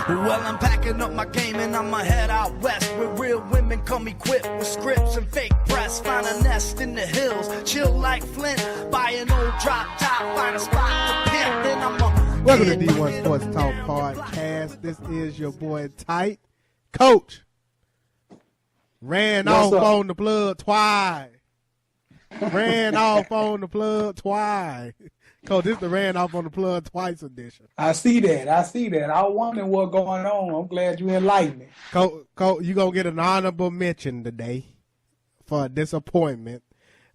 Well, I'm packing up my game and I'ma head out west, where real women come equipped with scripts and fake breasts. Find a nest in the hills, chill like Flint, buy an old drop top, find a spot to pimp, then I'ma... Welcome to D1 Sports Talk Podcast. This is your boy Tight. Coach ran off on the plug twice. Ran off on the plug twice. Coach, this is the ran off on the plug twice edition. I see that. I was wondering what's going on. I'm glad you enlightened me. Coach, you're going to get an honorable mention today for a disappointment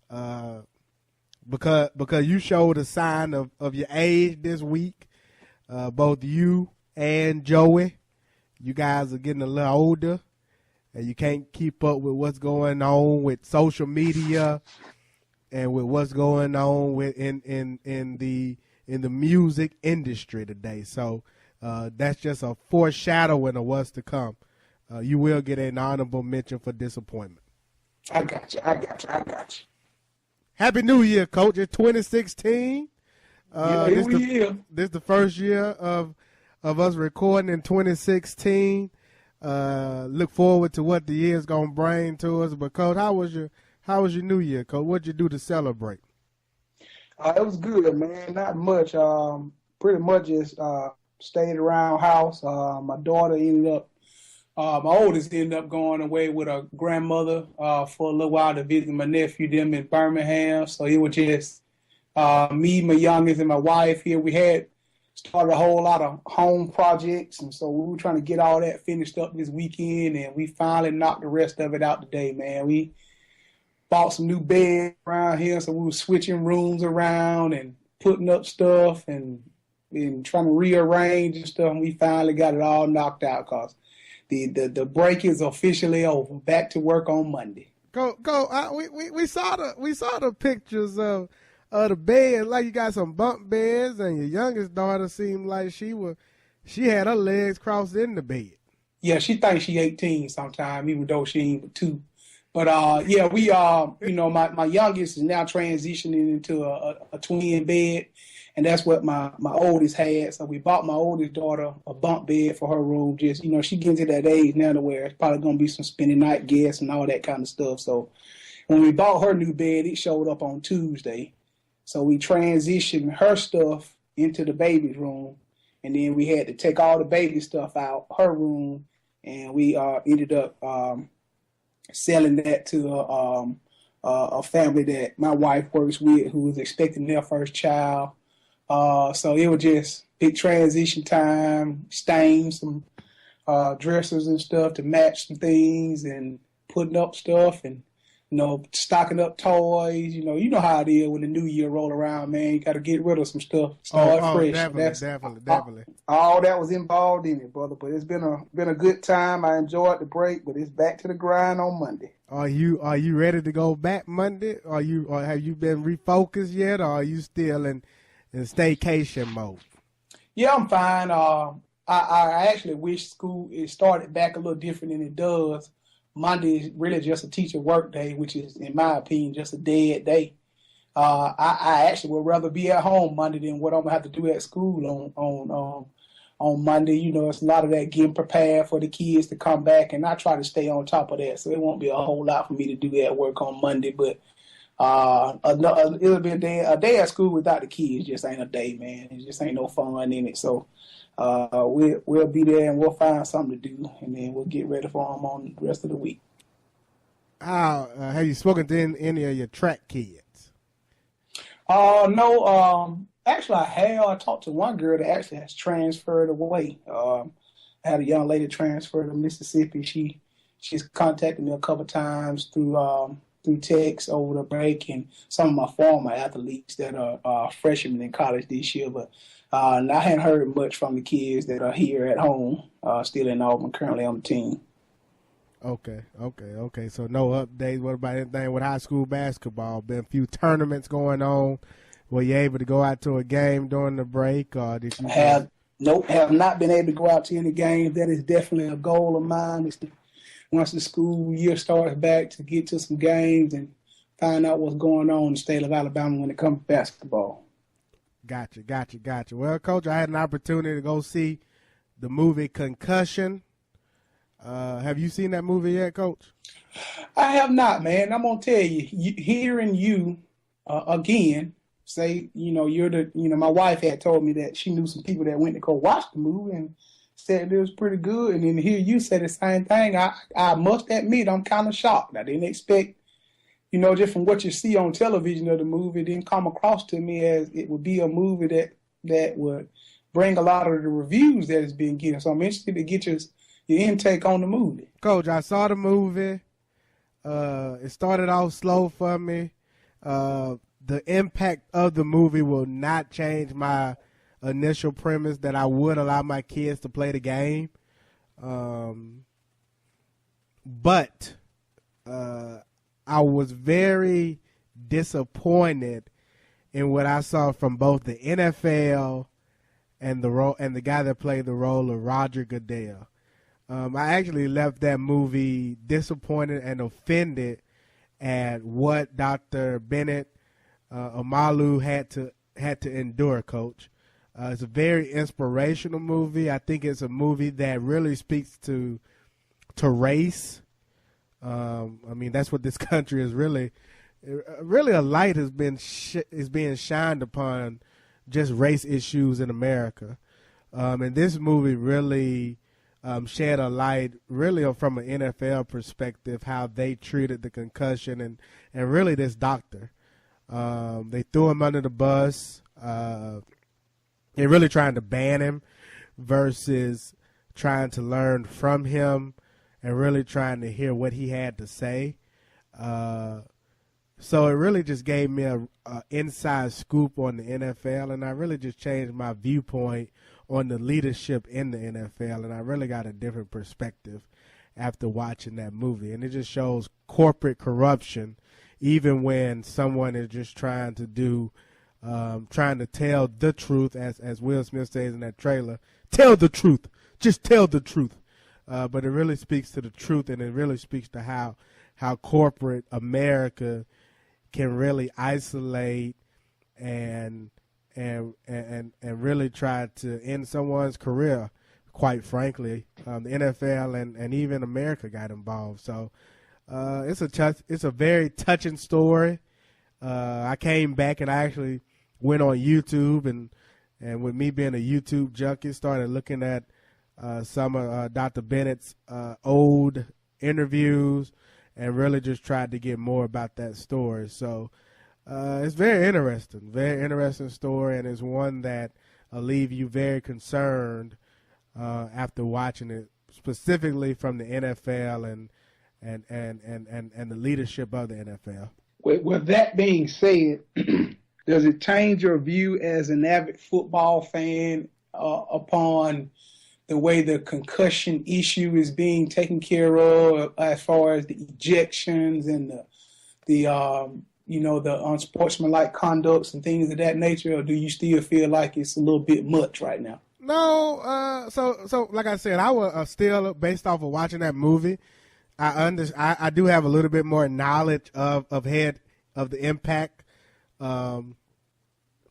because you showed a sign of your age this week. Both you and Joey, you guys are getting a little older, and you can't keep up with what's going on with social media and with what's going on with in the music industry today. So that's just a foreshadowing of what's to come. You will get an honorable mention for disappointment. I got you. Happy New Year, Coach. It's 2016. This is the first year of us recording in 2016. Look forward to what the year's gonna bring to us. But Coach, how was your New Year, Coach? What'd you do to celebrate? It was good, man. Not much. Pretty much just stayed around house. My daughter my oldest ended up going away with her grandmother for a little while to visit my nephew, them in Birmingham. So it was just me, my youngest, and my wife here. We had started a whole lot of home projects, and so we were trying to get all that finished up this weekend, and we finally knocked the rest of it out today, man. We bought some new beds around here, so we were switching rooms around and putting up stuff and trying to rearrange and stuff, and we finally got it all knocked out because the break is officially over. Back to work on Monday. We saw the pictures of the bed, like you got some bunk beds, and your youngest daughter seemed like she had her legs crossed in the bed. Yeah, she thinks she 18 sometime, even though she ain't but 2. But yeah, we my youngest is now transitioning into a twin bed, and that's what my oldest had. So we bought my oldest daughter a bunk bed for her room. Just she gets to that age now to where it's probably gonna be some spending night guests and all that kind of stuff. So when we bought her new bed, it showed up on Tuesday. So we transitioned her stuff into the baby's room, and then we had to take all the baby stuff out her room, and we ended up selling that to a family that my wife works with who was expecting their first child. So it was just big transition time, staying some dressers and stuff to match some things and putting up stuff and stocking up toys. You know how it is when the new year roll around, man. You got to get rid of some stuff. Start fresh. Definitely. All that was involved in it, brother. But it's been a good time. I enjoyed the break, but it's back to the grind on Monday. Are you ready to go back Monday? Or have you been refocused yet? Or are you still in staycation mode? Yeah, I'm fine. I actually wish school it started back a little different than it does. Monday is really just a teacher work day, which is, in my opinion, just a dead day. I actually would rather be at home Monday than what I'm gonna have to do at school on Monday. It's a lot of that getting prepared for the kids to come back, and I try to stay on top of that. So it won't be a whole lot for me to do at work on Monday, but it'll be a day at school without the kids. Just ain't a day, man. It just ain't no fun in it. So we'll be there and we'll find something to do, and then we'll get ready for them on the rest of the week. Have you spoken to any of your track kids? No. Actually, I have. I talked to one girl that actually has transferred away. I had a young lady transfer to Mississippi. She's contacted me a couple times through text over the break, and some of my former athletes that are freshmen in college this year, but I hadn't heard much from the kids that are here at home, still in Auburn, currently on the team. Okay. So no updates. What about anything with high school basketball? Been a few tournaments going on. Were you able to go out to a game during the break, or did you? Have not been able to go out to any games. That is definitely a goal of mine. Once the school year starts back, to get to some games and find out what's going on in the state of Alabama when it comes to basketball. Gotcha. Well, Coach, I had an opportunity to go see the movie Concussion. Have you seen that movie yet, Coach? I have not, man. I'm gonna tell you, hearing you again say, my wife had told me that she knew some people that went to go watch the movie and said it was pretty good, and then hear you say the same thing. I must admit, I'm kind of shocked. I didn't expect, just from what you see on television of the movie, it didn't come across to me as it would be a movie that would bring a lot of the reviews that it's been getting. So I'm interested to get your intake on the movie. Coach, I saw the movie. It started off slow for me. The impact of the movie will not change my initial premise that I would allow my kids to play the game. But I was very disappointed in what I saw from both the NFL and the guy that played the role of Roger Goodell. I actually left that movie disappointed and offended at what Dr. Bennett Omalu had to endure, Coach. It's a very inspirational movie. I think it's a movie that really speaks to race. That's what this country is really a light is being shined upon just race issues in America. And this movie really shed a light really from an NFL perspective, how they treated the concussion and really this doctor. They threw him under the bus. They're really trying to ban him versus trying to learn from him and really trying to hear what he had to say. So it really just gave me a inside scoop on the NFL, and I really just changed my viewpoint on the leadership in the NFL, and I really got a different perspective after watching that movie. And it just shows corporate corruption, even when someone is just trying to tell the truth, as Will Smith says in that trailer. Tell the truth. Just tell the truth. But it really speaks to the truth, and it really speaks to how corporate America can really isolate and really try to end someone's career. Quite frankly, the NFL and even America got involved. So it's a very touching story. I came back and I actually went on YouTube and with me being a YouTube junkie, started looking at some of Dr. Bennett's old interviews and really just tried to get more about that story. So it's very interesting story, and it's one that will leave you very concerned after watching it, specifically from the NFL and the leadership of the NFL. With that being said, does it change your view as an avid football fan upon the way the concussion issue is being taken care of, as far as the ejections and the unsportsmanlike conducts and things of that nature, or do you still feel like it's a little bit much right now? No, so like I said, I was still, based off of watching that movie, I do have a little bit more knowledge of the impact and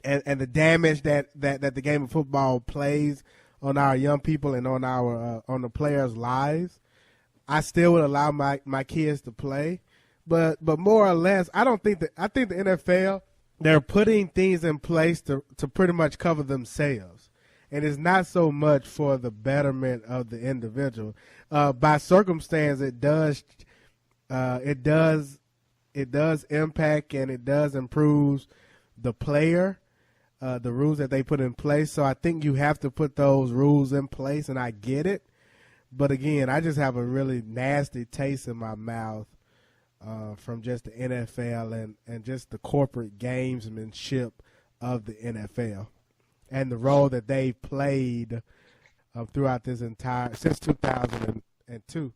the damage that the game of football plays on our young people and on the players' lives. I still would allow my kids to play, but more or less, I think the NFL, they're putting things in place to pretty much cover themselves, and it's not so much for the betterment of the individual. By circumstance, it does impact and it does improve the player. The rules that they put in place. So I think you have to put those rules in place, and I get it. But again, I just have a really nasty taste in my mouth from just the NFL and just the corporate gamesmanship of the NFL and the role that they played throughout this since 2002.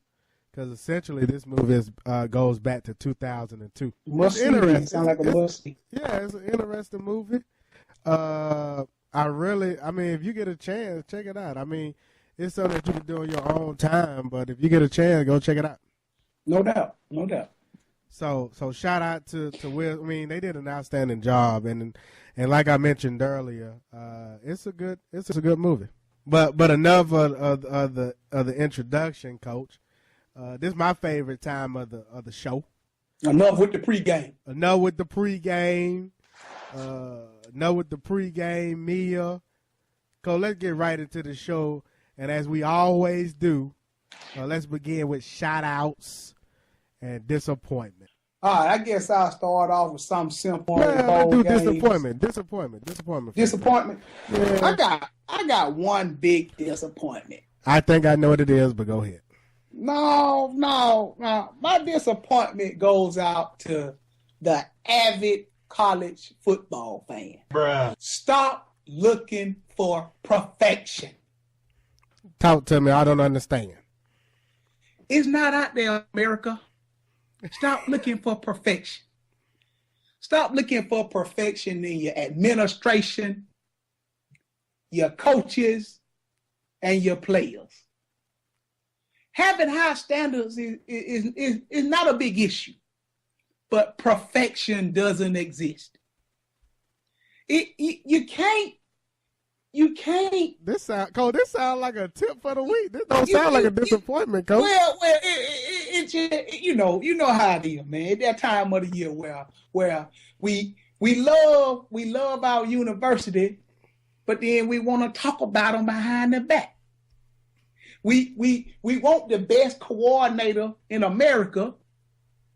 Because essentially this movie goes back to 2002. It's interesting. Sound like a musty. Yeah, it's an interesting movie. If you get a chance, check it out. It's something that you can do in your own time, but if you get a chance, go check it out. No doubt. So shout out to Will. They did an outstanding job, and like I mentioned earlier, it's a good movie. But enough of the introduction, Coach. This is my favorite time of the show. Enough with the pregame. Enough with the pregame. Enough with the pregame meal. Coach, let's get right into the show. And as we always do, let's begin with shout-outs and disappointment. All right, I guess I'll start off with something simple. Well, do games. disappointment. Disappointment. Yeah. I got one big disappointment. I think I know what it is, but go ahead. No. My disappointment goes out to the avid college football fan. Bruh. Stop looking for perfection. Talk to me. I don't understand. It's not out there, America. Stop looking for perfection. Stop looking for perfection in your administration, your coaches, and your players. Having high standards is not a big issue, but perfection doesn't exist. You can't. This sound like a tip for the week. This don't sound like a disappointment, Coach. Well, it just, you know how it is, man. At that time of the year where we love our university, but then we want to talk about them behind the back. We want the best coordinator in America,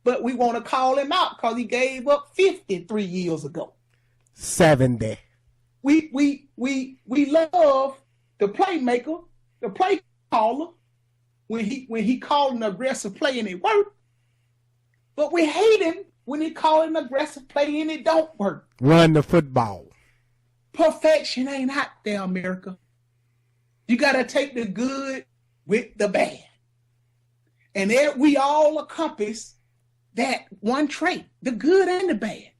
but we want to call him out because he gave up 53 years ago. 70. We love the playmaker, the play caller, when he called an aggressive play and it worked. But we hate him when he called an aggressive play and it don't work. Run the football. Perfection ain't out there, America. You got to take the good with the bad. And there we all encompass that one trait, the good and the bad.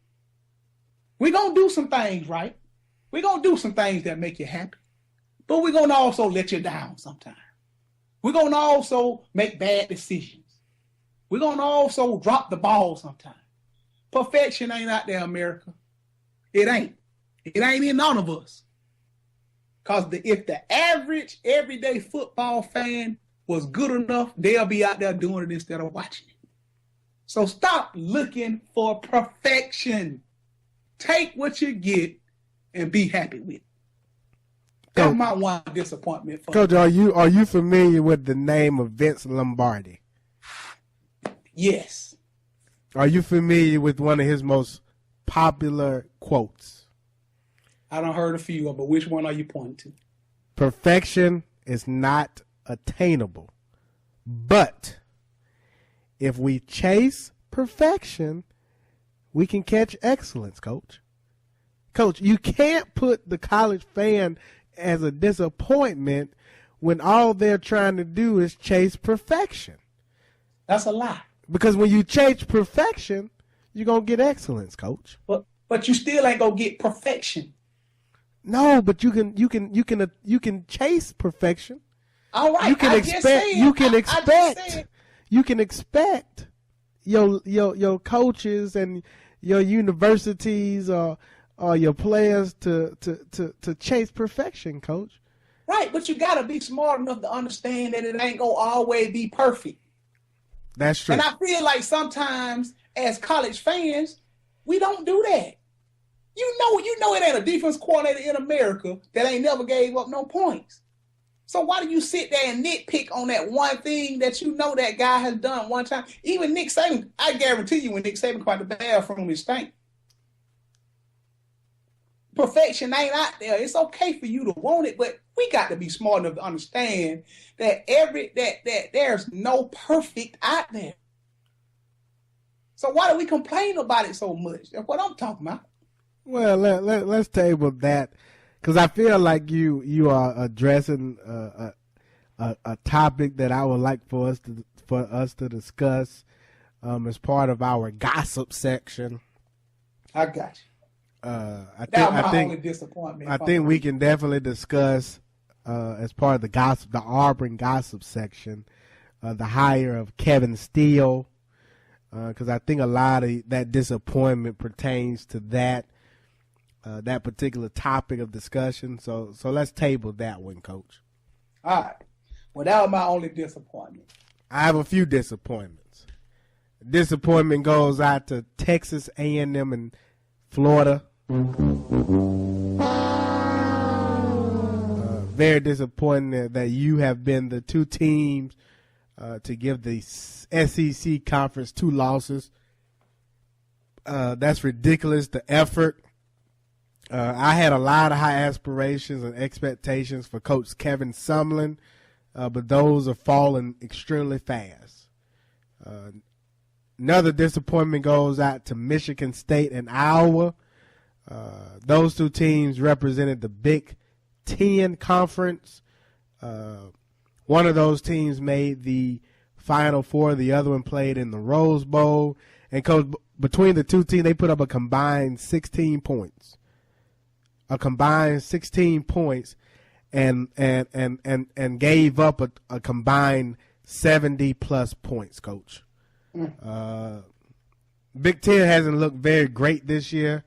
We're going to do some things right. We're going to do some things that make you happy. But we're going to also let you down sometimes. We're going to also make bad decisions. We're going to also drop the ball sometimes. Perfection ain't out there, America. It ain't. It ain't in none of us. Because if the average, everyday football fan was good enough, they'll be out there doing it instead of watching it. So stop looking for perfection. Take what you get and be happy with it. That's my one disappointment. Coach, are you familiar with the name of Vince Lombardi? Yes. Are you familiar with one of his most popular quotes? I done heard a few, but which one are you pointing to? Perfection is not attainable, but if we chase perfection, we can catch excellence, Coach. Coach, you can't put the college fan as a disappointment when all they're trying to do is chase perfection. That's a lie. Because when you chase perfection, you're going to get excellence, Coach. But you still ain't going to get perfection. No, but you can chase perfection. All right. You can expect your coaches and your universities or your players to chase perfection, Coach. Right, but you got to be smart enough to understand that it ain't going to always be perfect. That's true. And I feel like sometimes as college fans, we don't do that. You know it ain't a defense coordinator in America that ain't never gave up no points. So why do you sit there and nitpick on that one thing that you know that guy has done one time? Even Nick Saban, I guarantee you when Nick Saban caught the bathroom, it stank. Perfection ain't out there. It's okay for you to want it, but we got to be smart enough to understand that that there's no perfect out there. So why do we complain about it so much? That's what I'm talking about. Well, let's table that because I feel like you are addressing a topic that I would like for us to discuss as part of our gossip section. I got you. I think we can definitely discuss as part of the Auburn gossip section, the hire of Kevin Steele, because I think a lot of that disappointment pertains to that. that particular topic of discussion. So let's table that one, Coach. All right. Well, that was my only disappointment. I have a few disappointments. Disappointment goes out to Texas A&M and Florida. Very disappointing that you have been the two teams to give the SEC conference 2 losses. That's ridiculous, the effort. I had a lot of high aspirations and expectations for Coach Kevin Sumlin, but those are falling extremely fast. Another disappointment goes out to Michigan State and Iowa. Those two teams represented the Big Ten Conference. One of those teams made the Final Four. The other one played in the Rose Bowl. And, Coach, between the two teams, they put up a combined 16 points. A combined 16 points and gave up a combined 70-plus points, Coach. Big Ten hasn't looked very great this year,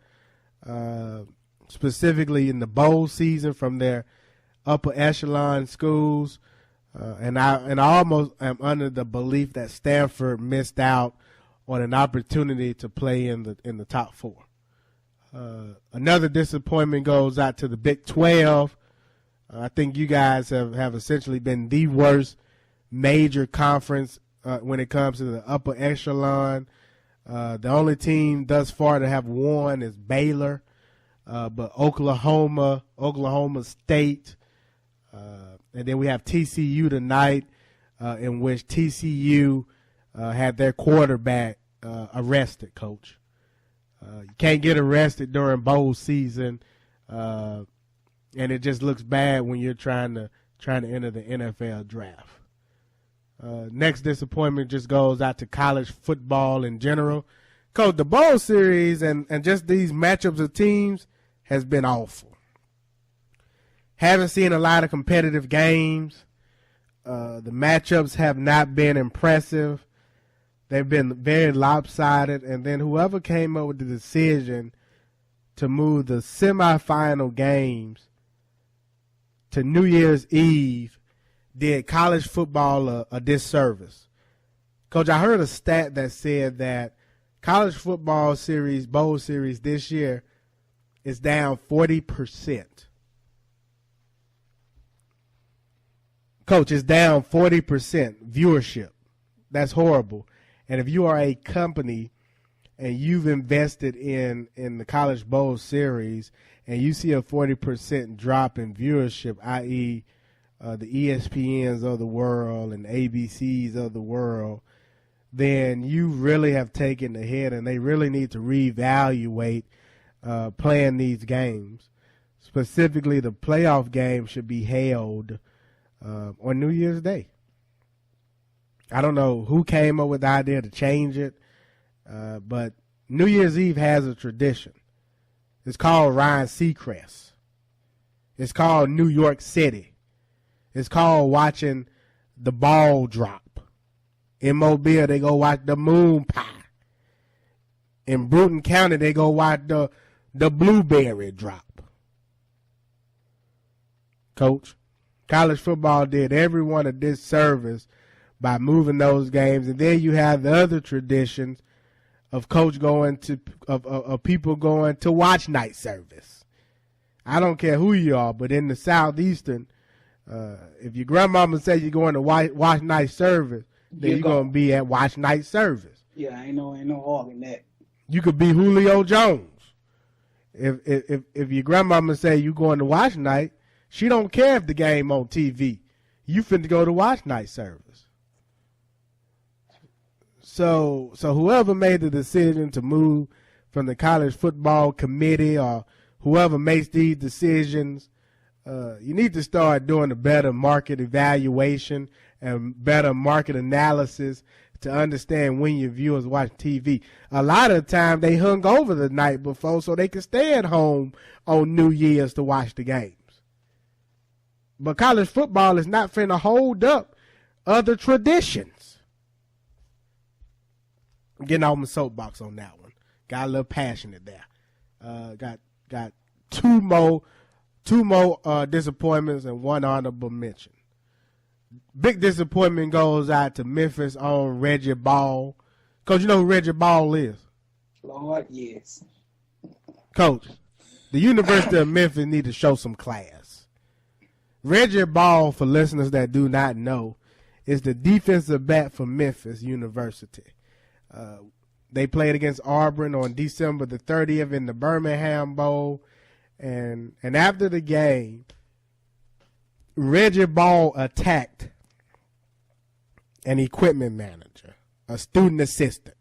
specifically in the bowl season from their upper echelon schools. And I almost am under the belief that Stanford missed out on an opportunity to play in the top 4. Another disappointment goes out to the Big 12. I think you guys have essentially been the worst major conference when it comes to the upper echelon. The only team thus far to have won is Baylor, but Oklahoma State, and then we have TCU tonight, in which TCU had their quarterback arrested, Coach. You can't get arrested during bowl season, and it just looks bad when you're trying to enter the NFL draft. Next disappointment just goes out to college football in general. Coach, the bowl series and just these matchups of teams has been awful. Haven't seen a lot of competitive games. The matchups have not been impressive. They've been very lopsided. And then whoever came up with the decision to move the semifinal games to New Year's Eve did college football a disservice. Coach, I heard a stat that said that college football series, bowl series this year is down 40%. Coach, it's down 40% viewership. That's horrible. And if you are a company and you've invested in the college bowl series and you see a 40% drop in viewership, i.e., the ESPNs of the world and ABCs of the world, then you really have taken the hit, and they really need to reevaluate playing these games. Specifically, the playoff game should be held on New Year's Day. I don't know who came up with the idea to change it, but New Year's Eve has a tradition. It's called Ryan Seacrest. It's called New York City. It's called watching the ball drop. In Mobile, they go watch the moon pie. In Bruton County, they go watch the blueberry drop. Coach, college football did everyone a disservice by moving those games. And then you have the other traditions of coach going to of people going to watch night service. I don't care who you are, but in the Southeastern, if your grandmama says you're going to watch night service, then you're going to be at watch night service. Yeah, ain't no harm in that. You could be Julio Jones. If your grandmama say you're going to watch night, she don't care if the game on TV. You finna go to watch night service. So whoever made the decision to move from the college football committee or whoever makes these decisions, you need to start doing a better market evaluation and better market analysis to understand when your viewers watch TV. A lot of the time they hung over the night before so they could stay at home on New Year's to watch the games. But college football is not finna hold up other traditions. I'm getting off my soapbox on that one. Got a little passionate there. Got two more disappointments and one honorable mention. Big disappointment goes out to Memphis on Reggie Ball. Coach, you know who Reggie Ball is? Lord, yes. Coach, the University of Memphis need to show some class. Reggie Ball, for listeners that do not know, is the defensive back for Memphis University. They played against Auburn on December the 30th in the Birmingham Bowl. And after the game, Reggie Ball attacked an equipment manager, a student assistant,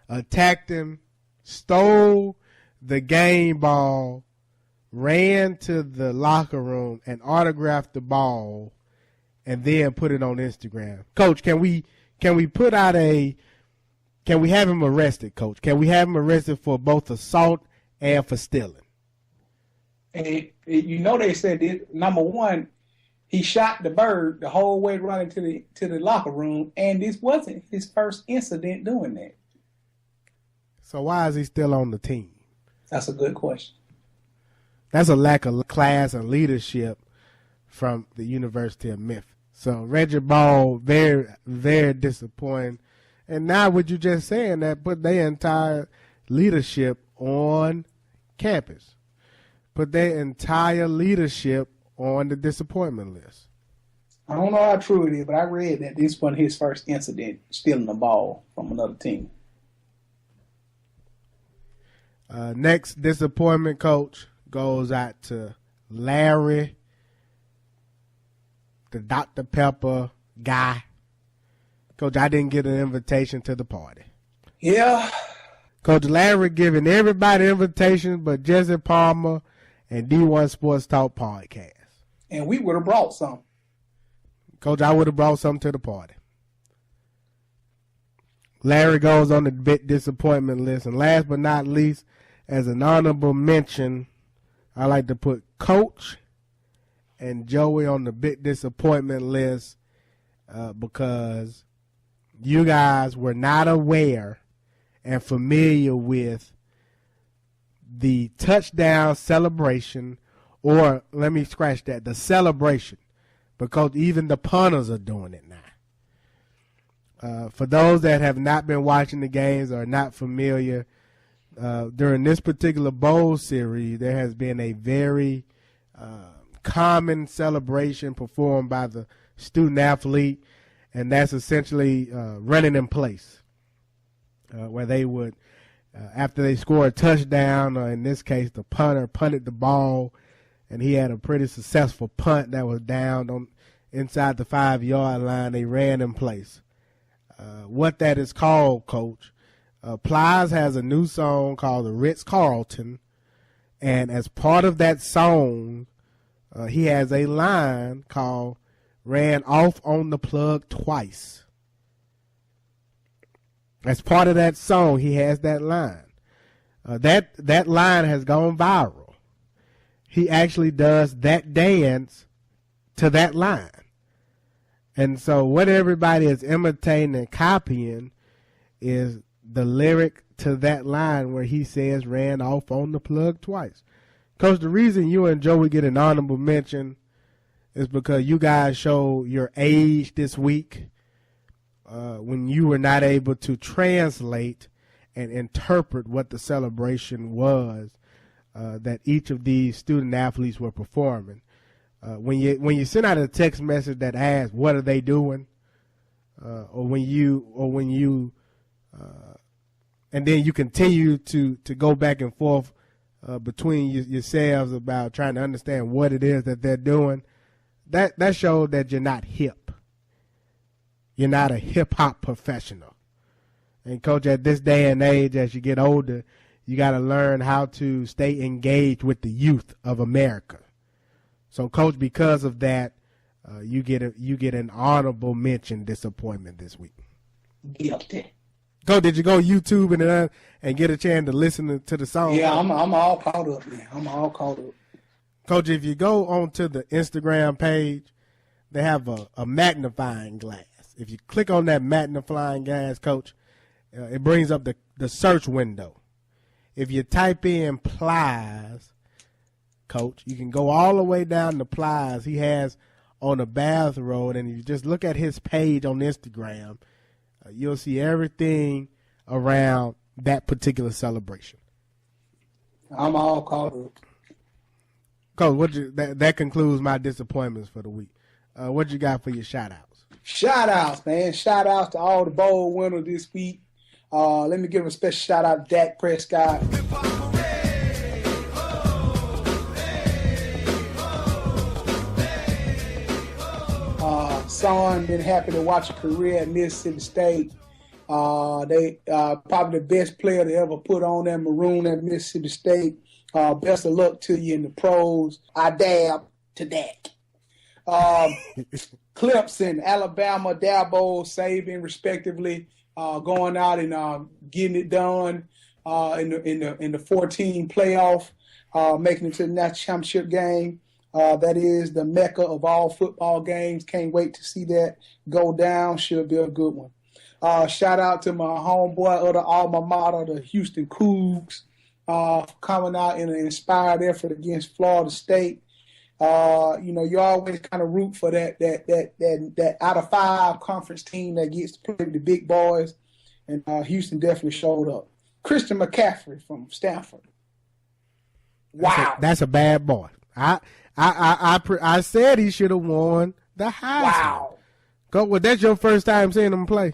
attacked him, stole the game ball, ran to the locker room and autographed the ball, and then put it on Instagram. Coach, can we have him arrested, Coach? Can we have him arrested for both assault and for stealing? And you know they said that, number one, he shot the bird the whole way running to the locker room, and this wasn't his first incident doing that. So why is he still on the team? That's a good question. That's a lack of class and leadership from the University of Memphis. So Reggie Ball, very, very disappointing. And now what you just saying, that put their entire leadership on campus. Put their entire leadership on the disappointment list. I don't know how true it is, but I read that this wasn't his first incident stealing the ball from another team. Next disappointment, Coach, goes out to Larry, the Dr. Pepper guy. Coach, I didn't get an invitation to the party. Yeah. Coach Larry giving everybody invitations but Jesse Palmer and D1 Sports Talk podcast. And we would have brought some. Coach, I would have brought something to the party. Larry goes on the big disappointment list. And last but not least, as an honorable mention, I like to put Coach and Joey on the big disappointment list because you guys were not aware and familiar with the touchdown celebration, or let me scratch that, the celebration, because even the punters are doing it now. For those that have not been watching the games or are not familiar, during this particular bowl series, there has been a very common celebration performed by the student athlete, and that's essentially running in place, where they would, after they score a touchdown, or in this case the punter punted the ball, and he had a pretty successful punt that was down on inside the 5-yard line, they ran in place. What that is called, Coach, Plies has a new song called the Ritz-Carlton, and as part of that song, he has a line called "Ran Off on the Plug Twice." As part of that song, he has that line. That line has gone viral. He actually does that dance to that line. And so what everybody is imitating and copying is the lyric to that line where he says "ran off on the plug twice." Coach, the reason you and Joey get an honorable mention is because you guys show your age this week when you were not able to translate and interpret what the celebration was that each of these student athletes were performing. When you send out a text message that asks what are they doing, or when you and then you continue to go back and forth between yourselves about trying to understand what it is that they're doing, that shows that you're not hip. You're not a hip hop professional. And Coach, at this day and age, as you get older, you got to learn how to stay engaged with the youth of America. So, Coach, because of that, you get an honorable mention disappointment this week. Guilty. Coach, did you go YouTube and get a chance to listen to the song? Yeah, I'm all caught up, man. I'm all caught up. Coach, if you go onto the Instagram page, they have a magnifying glass. If you click on that magnifying glass, Coach, it brings up the search window. If you type in Plies, Coach. You can go all the way down the plies he has on the Bath Road, and if you just look at his page on Instagram, you'll see everything around that particular celebration. I'm all caught up. Coach, that concludes my disappointments for the week. What you got for your shout-outs? Shout-outs, man. Shout-outs to all the bowl winners this week. Let me give a special shout-out to Dak Prescott. Son, been happy to watch a career at Mississippi State. They probably the best player to ever put on that maroon at Mississippi State. Best of luck to you in the pros. I dab to Dak. Clemson, Alabama, Dabo, Saban, respectively, going out and getting it done in the 14 playoff, making it to the national championship game. That is the mecca of all football games. Can't wait to see that go down. Should be a good one. Shout out to my homeboy of the alma mater, the Houston Cougs, coming out in an inspired effort against Florida State. You always kind of root for that out of five conference team that gets to play the big boys, and Houston definitely showed up. Christian McCaffrey from Stanford. Wow, that's a bad boy. I said he should have won the Heisman. Wow. Well, that's your first time seeing him play?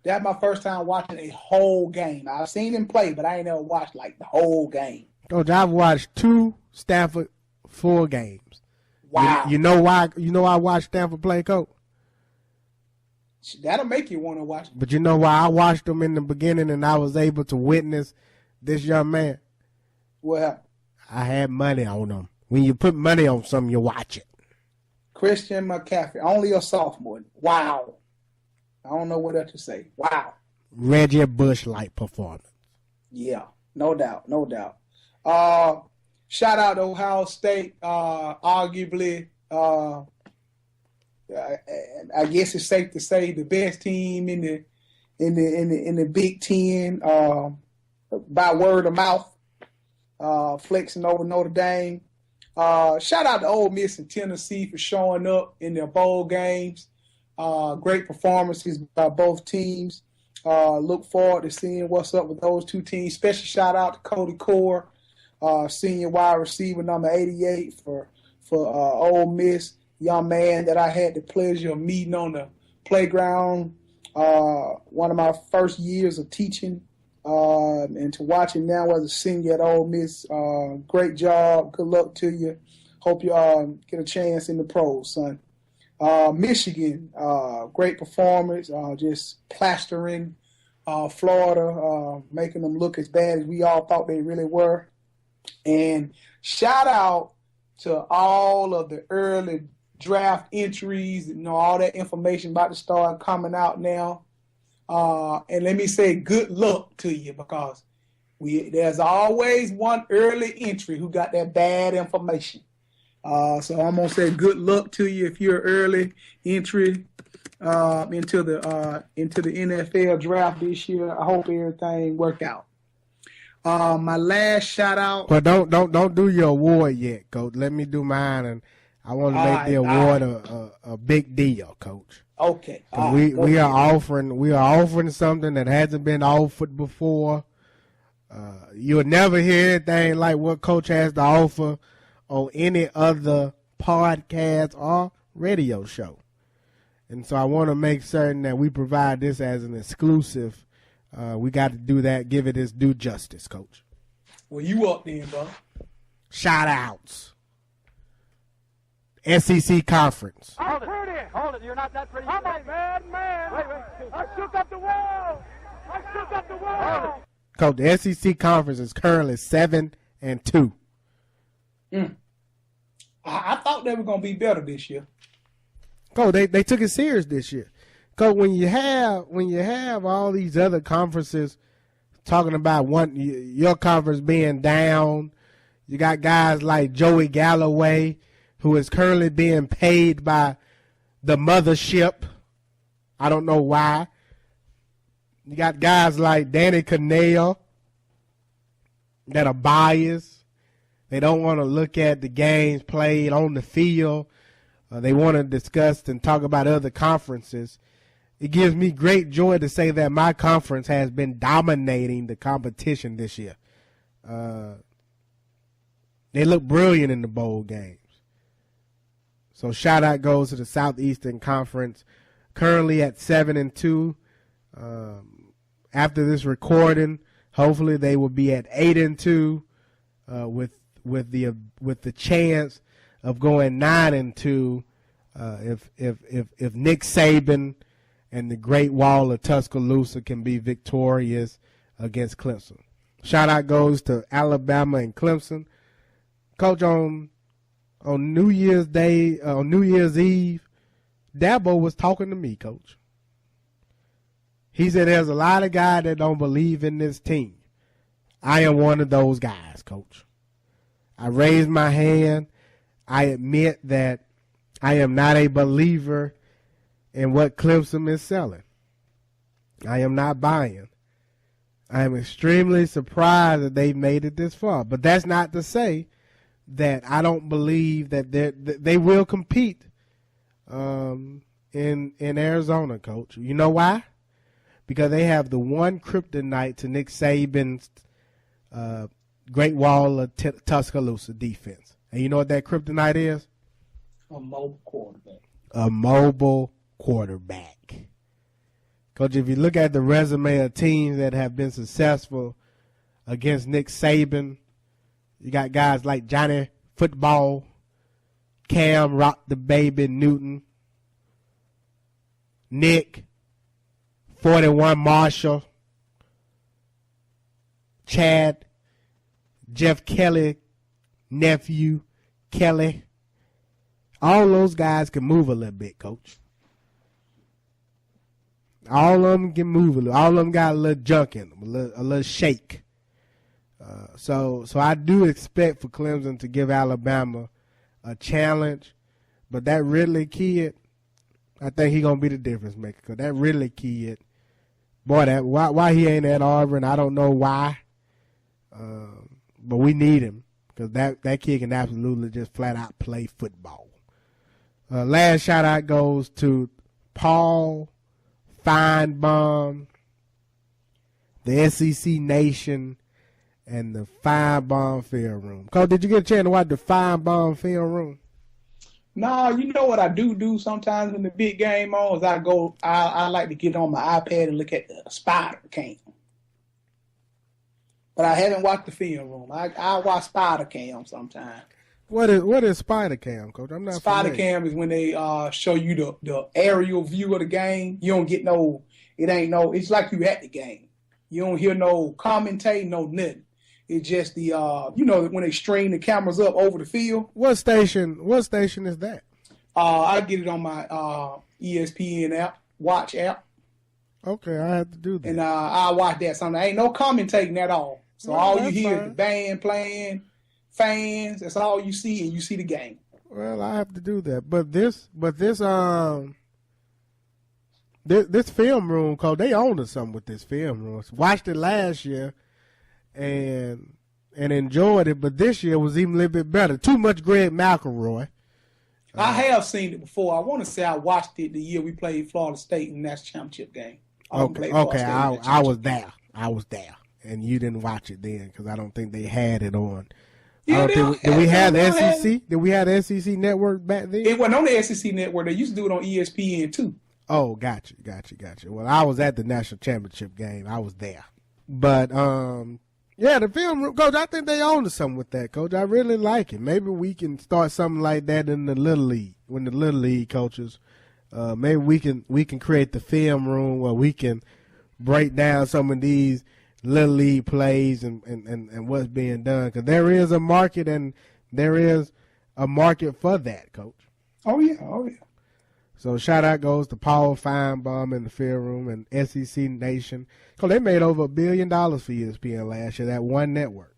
That's my first time watching a whole game. I've seen him play, but I ain't never watched like the whole game. Coach, I've watched 2 Stanford full games. Wow. You know why? You know I watched Stanford play, Coach? That'll make you want to watch it. But you know why I watched them in the beginning and I was able to witness this young man? Well, I had money on him. When you put money on something, you watch it. Christian McCaffrey, only a sophomore. Wow. I don't know what else to say. Wow. Reggie Bush-like performance. Yeah, no doubt, no doubt. Shout out to Ohio State. Arguably, I guess it's safe to say the best team in the Big Ten by word of mouth, flexing over Notre Dame. Shout out to Ole Miss and Tennessee for showing up in their bowl games. Great performances by both teams. Look forward to seeing what's up with those two teams. Special shout out to Cody Core, senior wide receiver number 88 for Ole Miss. Young man that I had the pleasure of meeting on the playground. One of my first years of teaching. And to watch him now as a senior at Ole Miss, great job. Good luck to you. Hope you get a chance in the pros, son. Michigan, great performance. Just plastering Florida, making them look as bad as we all thought they really were. And shout out to all of the early draft entries. All that information about to start coming out now. And let me say good luck to you, because there's always one early entry who got that bad information. So I'm gonna say good luck to you if you're early entry into the NFL draft this year. I hope everything work out. My last shout out. But don't do your award yet, Coach. Let me do mine, and I want to make the award a big deal, Coach. Okay. We are offering something that hasn't been offered before. You'll never hear anything like what Coach has to offer on any other podcast or radio show. And so I want to make certain that we provide this as an exclusive. We got to do that, give it its due justice, Coach. Well, you up then, bro. Shout outs. SEC Conference. I'm pretty. Hold it. You're not that pretty. I'm a bad man. Wait. I shook up the world. Coach, the SEC Conference is currently 7-2. I thought they were going to be better this year. Coach, they took it serious this year. Coach, when you have all these other conferences talking about your conference being down, you got guys like Joey Galloway, who is currently being paid by the mothership. I don't know why. You got guys like Danny Cannell that are biased. They don't want to look at the games played on the field. They want to discuss and talk about other conferences. It gives me great joy to say that my conference has been dominating the competition this year. They look brilliant in the bowl games. So shout out goes to the Southeastern Conference, currently at 7-2. After this recording, hopefully they will be at 8-2, with the chance of going 9-2 if Nick Saban and the Great Wall of Tuscaloosa can be victorious against Clemson. Shout out goes to Alabama and Clemson. Coach, on New Year's Day, on New Year's Eve, Dabo was talking to me, Coach. He said there's a lot of guys that don't believe in this team. I am one of those guys, Coach. I raised my hand. I admit that I am not a believer in what Clemson is selling. I am not buying. I am extremely surprised that they've made it this far. But that's not to say that I don't believe that they will compete in Arizona, Coach. You know why? Because they have the one kryptonite to Nick Saban's Great Wall of Tuscaloosa defense. And you know what that kryptonite is? A mobile quarterback. A mobile quarterback. Coach, if you look at the resume of teams that have been successful against Nick Saban, you got guys like Johnny Football, Cam Rock the Baby Newton, Nick, 41 Marshall, Chad, Jeff Kelly, nephew, Kelly. All those guys can move a little bit, Coach. All of them can move a little. All of them got a little junk in them, a little shake. So I do expect for Clemson to give Alabama a challenge, but that Ridley kid, I think he's gonna be the difference maker. Cause that Ridley kid, boy, why he ain't at Auburn, I don't know why. But we need him because that kid can absolutely just flat out play football. Last shout out goes to Paul Feinbaum, the SEC Nation, and the Feinbaum Film Room. Coach, did you get a chance to watch the Feinbaum Film Room? No, you know what I do sometimes when the big game on is I like to get on my iPad and look at the Spider Cam. But I haven't watched the film room. I watch Spider Cam sometimes. What is Spider Cam, Coach? I'm not Spider familiar. Cam is when they show you the aerial view of the game. You don't get it's like you at the game. You don't hear no commentating, no nothing. It's just the when they string the cameras up over the field. What station is that? I get it on my ESPN app, watch app. Okay, I have to do that. And I watch that sometimes. Ain't no commentating at all. So all you hear is the band playing, fans. That's all you see, and you see the game. Well, I have to do that. But this film room, Coach, they owned us something with this film room. Watched it last year and enjoyed it, but this year was even a little bit better. Too much Greg McElroy. I have seen it before. I want to say I watched it the year we played Florida State in the national championship game. I was there. And you didn't watch it then because I don't think they had it on. Yeah, did we have the SEC? Did we have the SEC network back then? It wasn't on the SEC network. They used to do it on ESPN too. Oh, gotcha. Well, I was at the national championship game. I was there. But, the film room, Coach, I think they own to something with that, Coach. I really like it. Maybe we can start something like that in the Little League. When the Little League coaches, maybe we can create the film room where we can break down some of these Little League plays and what's being done. Because there is a market and there is a market for that, Coach. Oh, yeah. So shout out goes to Paul Feinbaum in the film room and SEC Nation. Because they made over $1 billion for ESPN last year, that one network.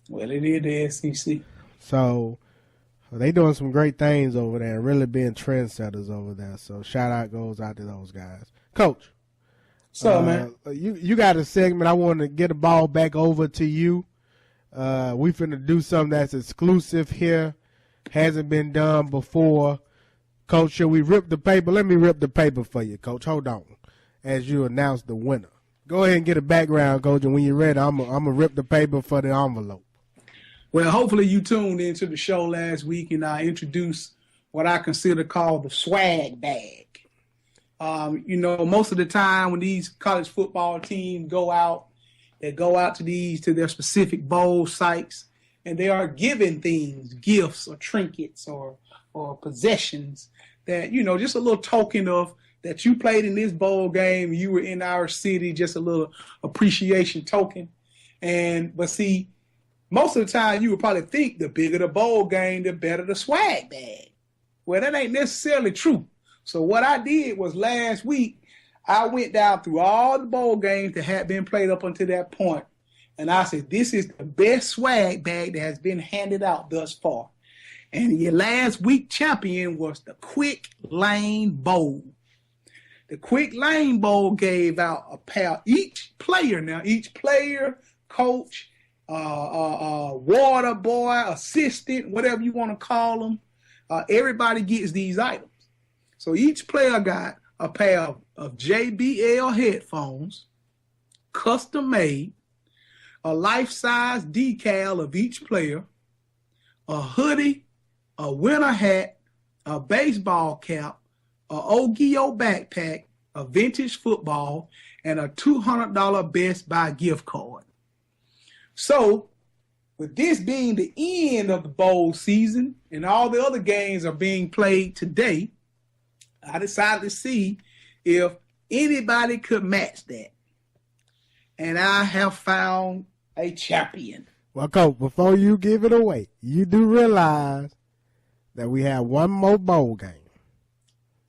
Well, it is the SEC. So they doing some great things over there and really being trendsetters over there. So shout out goes out to those guys. Coach. So, man. You got a segment. I want to get the ball back over to you. We finna do something that's exclusive here. Hasn't been done before. Coach, should we rip the paper? Let me rip the paper for you, Coach. Hold on. As you announce the winner. Go ahead and get a background, Coach, and when you're ready, I'm gonna rip the paper for the envelope. Well, hopefully you tuned into the show last week, and I introduced what I consider called the swag bag. Most of the time when these college football teams go out, they go out to their specific bowl sites, and they are given things, gifts or trinkets or possessions that, just a little token of that you played in this bowl game, you were in our city, just a little appreciation token. But see, most of the time you would probably think the bigger the bowl game, the better the swag bag. Well, that ain't necessarily true. So what I did was last week, I went down through all the bowl games that had been played up until that point, and I said, this is the best swag bag that has been handed out thus far. And your last week champion was the Quick Lane Bowl. The Quick Lane Bowl gave out a pair, each player, coach, water boy, assistant, whatever you want to call them, everybody gets these items. So each player got a pair of JBL headphones, custom made, a life-size decal of each player, a hoodie, a winter hat, a baseball cap, a Ogio backpack, a vintage football, and a $200 Best Buy gift card. So, with this being the end of the bowl season and all the other games are being played today, I decided to see if anybody could match that. And I have found a champion. Well, Coach, before you give it away, you do realize that we have one more bowl game.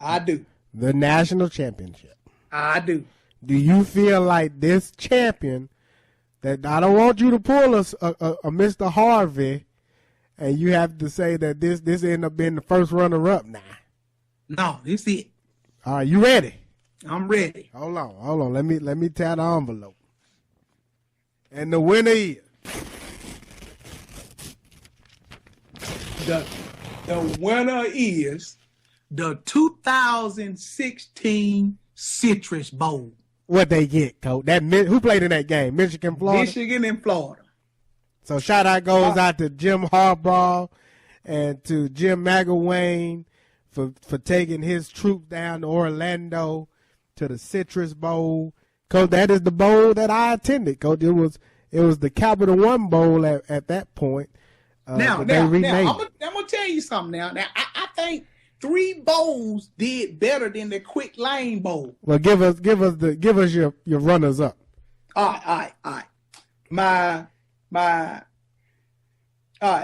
I do. The national championship. I do. Do you feel like this champion, that I don't want you to pull a Mr. Harvey, and you have to say that this ended up being the first runner-up now? No, this is it. All right, you ready? I'm ready. Hold on. Let me tear the envelope. And the winner is the winner is the 2016 Citrus Bowl. What they get, Coach? Who played in that game? Michigan, Florida? Michigan and Florida. So shout out goes out to Jim Harbaugh and to Jim McElwain for taking his troops down to Orlando to the Citrus Bowl. Coach, that is the bowl that I attended, Coach. It was the Capital One Bowl at that point. Now, I'm gonna tell you something now. Now, I think 3 bowls did better than the Quick Lane Bowl. Well, give us your runners up. All right.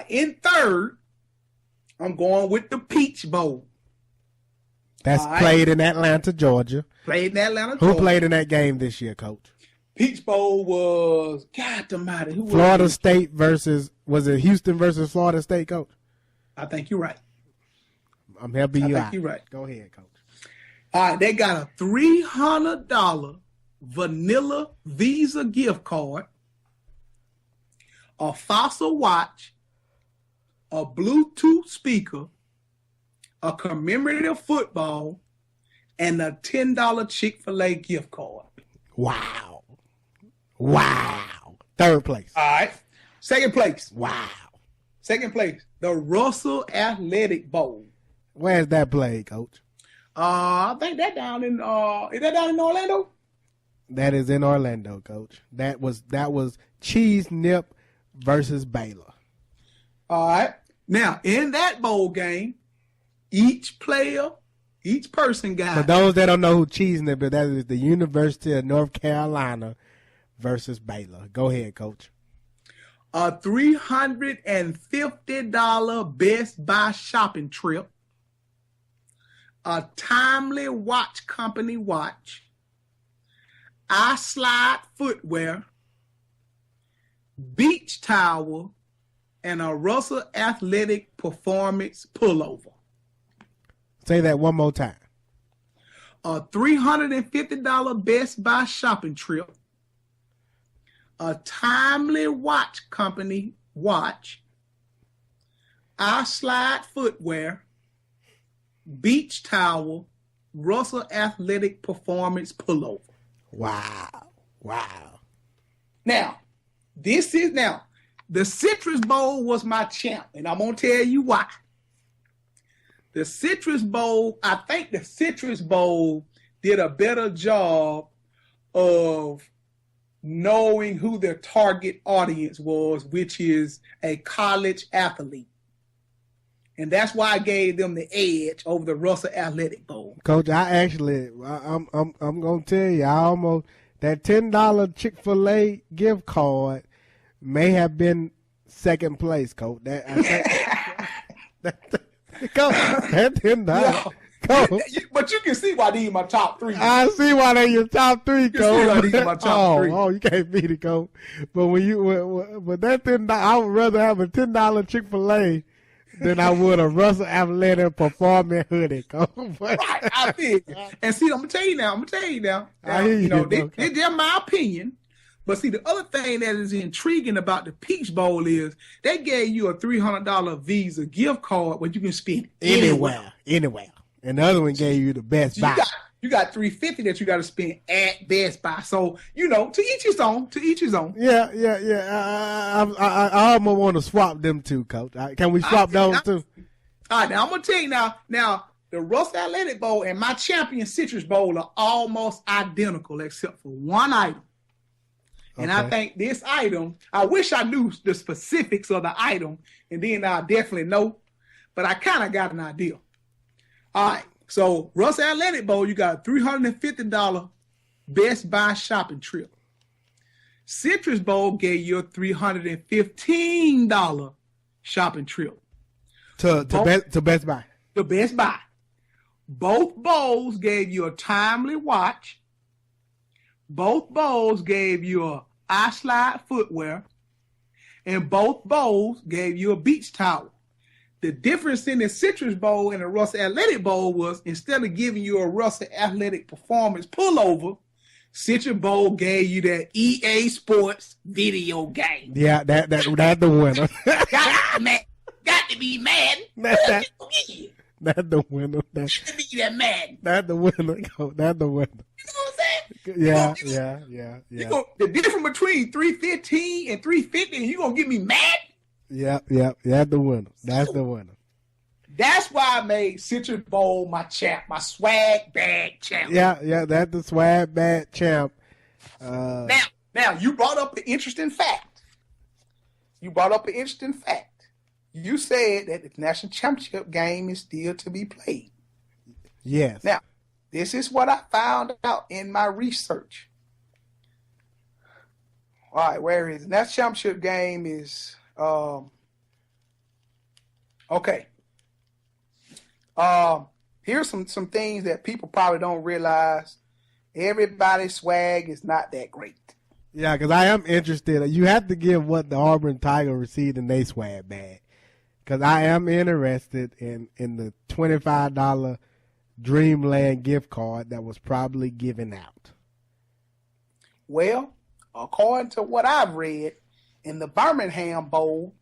In third, I'm going with the Peach Bowl. That's played in Atlanta, Georgia. Played in Atlanta, Who Georgia. played in that game this year, Coach? Peach Bowl was, God almighty, who was Florida State was it Houston versus Florida State, Coach? I think you're right. I'm helping you out. I think you're right. Go ahead, Coach. All right, they got a $300 Vanilla Visa gift card, a Fossil watch, a Bluetooth speaker, a commemorative football, and a $10 Chick-fil-A gift card. Wow. Third place. All right. Second place. Wow. Second place, the Russell Athletic Bowl. Where's that played, Coach? I think that down in is that down in Orlando? That is in Orlando, Coach. That was Cheese Nip versus Baylor. All right. Now, in that bowl game, each person got. For those that don't know who Cheese Nip is, that is the University of North Carolina versus Baylor. Go ahead, Coach. A $350 Best Buy shopping trip, a Timely Watch Company watch, iSlide footwear, beach towel, and a Russell Athletic Performance pullover. Say that one more time. A $350 Best Buy shopping trip, a Timely Watch Company watch, iSlide footwear, beach towel, Russell Athletic Performance pullover. Wow. Now, the Citrus Bowl was my champ, and I'm going to tell you why. The Citrus Bowl, I think the Citrus Bowl did a better job of knowing who their target audience was, which is a college athlete. And that's why I gave them the edge over the Russell Athletic Bowl. Coach, I'm gonna tell you, that $10 Chick-fil-A gift card may have been second place, Coach. That $10. Yeah. Coach. But you can see why these are my top three. I see why they're your top three, Coach. You see why these are my top three. Oh, you can't beat it, Coach. But but that $10, I would rather have a $10 Chick-fil-A than I would a Russell Athletic Performance hoodie, Coach. Right, I think. And see, I'm gonna tell you now. I hear you, They're my opinion. But see, the other thing that is intriguing about the Peach Bowl is they gave you a $300 Visa gift card where you can spend anywhere. And the other one gave you the Best Buy. You got $350 that you got to spend at Best Buy. So, to each his own. Yeah. I almost want to swap them two, Coach. Can we swap those two? All right, now I'm going to tell you now, the Russell Athletic Bowl and my champion Citrus Bowl are almost identical except for one item. And I think this item, I wish I knew the specifics of the item, and then I'll definitely know. But I kind of got an idea. All right. So, Russell Athletic Bowl, you got a $350 Best Buy shopping trip. Citrus Bowl gave you a $315 shopping trip. To Best Buy. To Best Buy. Both bowls gave you a Timely watch. Both bowls gave you a iSlide footwear. And both bowls gave you a beach towel. The difference in the Citrus Bowl and the Russell Athletic Bowl was instead of giving you a Russell Athletic Performance pullover, Citrus Bowl gave you that EA Sports video game. Yeah, that's the winner. Got to be mad. That's the winner. Got to be that mad. That's the winner. That's the winner. You know what I'm saying? Yeah. The difference between $315 and $350, and you gonna get me mad? Yeah. That's the winner. That's the winner. That's why I made Citrus Bowl my champ, my swag bag champ. Yeah. That's the swag bag champ. Now, you brought up an interesting fact. You said that the national championship game is still to be played. Yes. Now, this is what I found out in my research. All right, where is it? National championship game is okay. Here's some things that people probably don't realize. Everybody's swag is not that great. Yeah, because I am interested. You have to give what the Auburn Tiger received in their swag bag. Because I am interested in the $25 Dreamland gift card that was probably given out. Well, according to what I've read, in the Birmingham Bowl,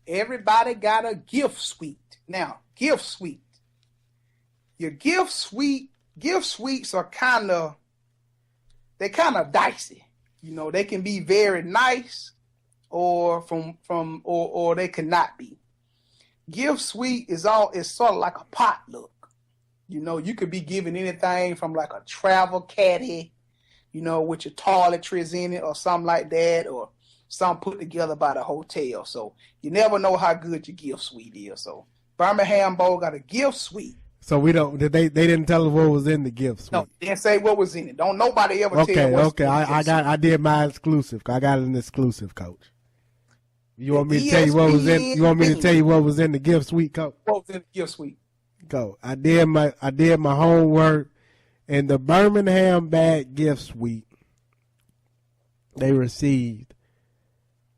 everybody got a gift suite. Now, gift suite. Your gift suites are kind of dicey. They can be very nice or or they cannot be. Gift suite is sort of like a potluck. You could be given anything from like a travel caddy, with your toiletries in it or something like that, or something put together by the hotel. So you never know how good your gift suite is. So Birmingham Bowl got a gift suite. So we don't. They didn't tell us what was in the gift suite. No, they didn't say what was in it. Don't nobody ever tell what's Okay. I did my exclusive. I got an exclusive, Coach. You want me to tell you what was in? You want me to tell you what was in the gift suite, Coach? What was in the gift suite? Go. I did my homework. In the Birmingham bag gift suite, they received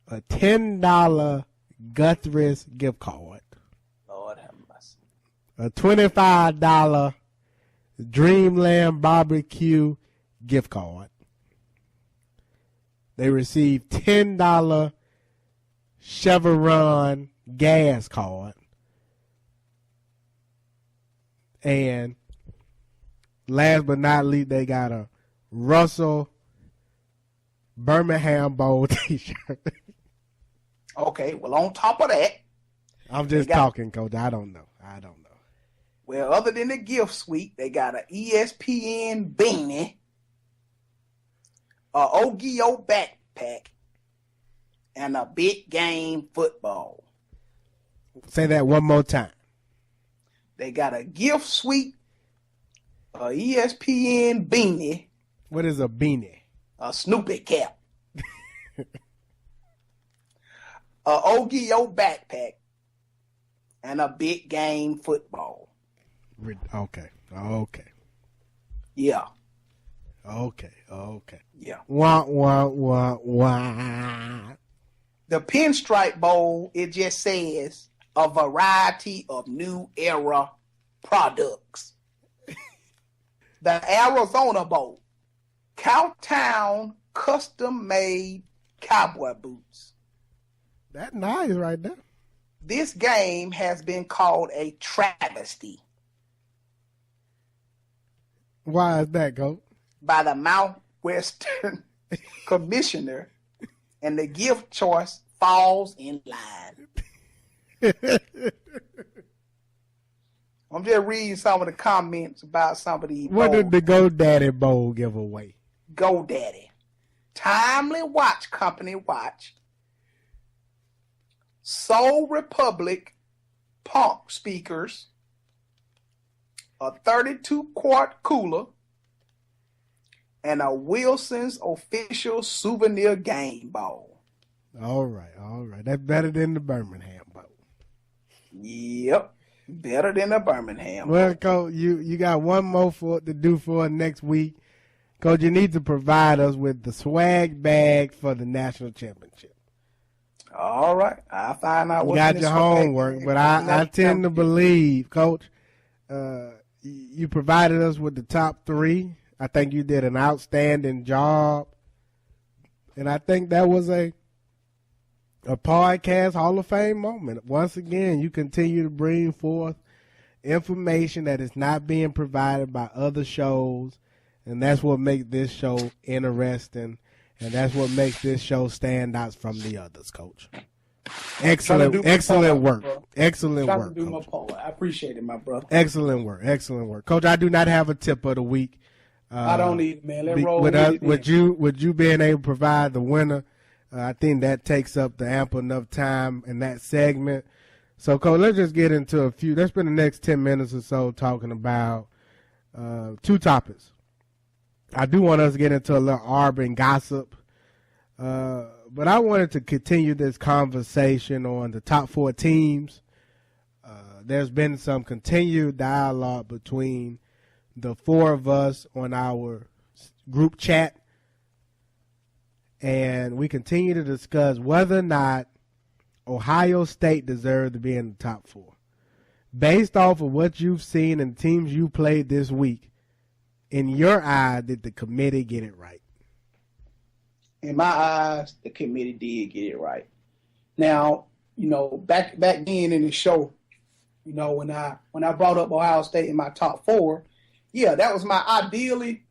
a $10 Guthrie's gift card. Lord have mercy. A $25 Dreamland barbecue gift card. they receive $10 Chevron gas card. And last but not least, they got a Russell Birmingham Bowl t-shirt. Okay, well, on top of that, I'm just talking, Coach. I don't know. Well, other than the gift suite, they got an ESPN beanie, a Ogio backpack, and a big game football. Say that one more time. They got a gift suite, a ESPN beanie. What is a beanie? A Snoopy cap. A Ogio backpack, and a big game football. Okay. Yeah. Okay. Yeah. Wah, wah, wah, wah. The Pinstripe Bowl, it just says a variety of new era products. The Arizona Bowl, Cowtown custom-made cowboy boots. That's nice right there. This game has been called a travesty Why is that, Coach? by the Southwestern Commissioner, and the gift choice falls in line. I'm just reading some of the comments about some of these What bowls. did the GoDaddy Bowl give away? GoDaddy. Timely Watch Company watch. Soul Republic pump speakers. A 32-quart cooler. And a Wilson's official souvenir game ball. All right. That's better than the Birmingham Bowl. Yep. Better than the Birmingham. Well, Coach, you got one more to do for next week. Coach, you need to provide us with the swag bag for the national championship. All right. I'll find out You what's got in your this swag homework, bag but for the I national tend to championship. believe, Coach, you provided us with the top 3. I think you did an outstanding job. And I think that was a podcast Hall of Fame moment. Once again, you continue to bring forth information that is not being provided by other shows, and that's what makes this show interesting, and that's what makes this show stand out from the others, Coach. Excellent work. Excellent work, Trying to do my Coach. poll. I appreciate it, my brother. Excellent work. Coach, I do not have a tip of the week. I don't need it, man. Let's roll with you being able to provide the winner, I think that takes up the ample enough time in that segment. So, Coach, let's just get into let's spend the next 10 minutes or so talking about 2 topics. I do want us to get into a little Auburn gossip, but I wanted to continue this conversation on the top 4 teams. There's been some continued dialogue between the 4 of us on our group chat, and we continue to discuss whether or not Ohio State deserves to be in the top 4. Based off of what you've seen and teams you played this week, in your eye, did the committee get it right? In my eyes, the committee did get it right. Now, back then in the show, when I brought up Ohio State in my top 4, yeah, that was my ideally,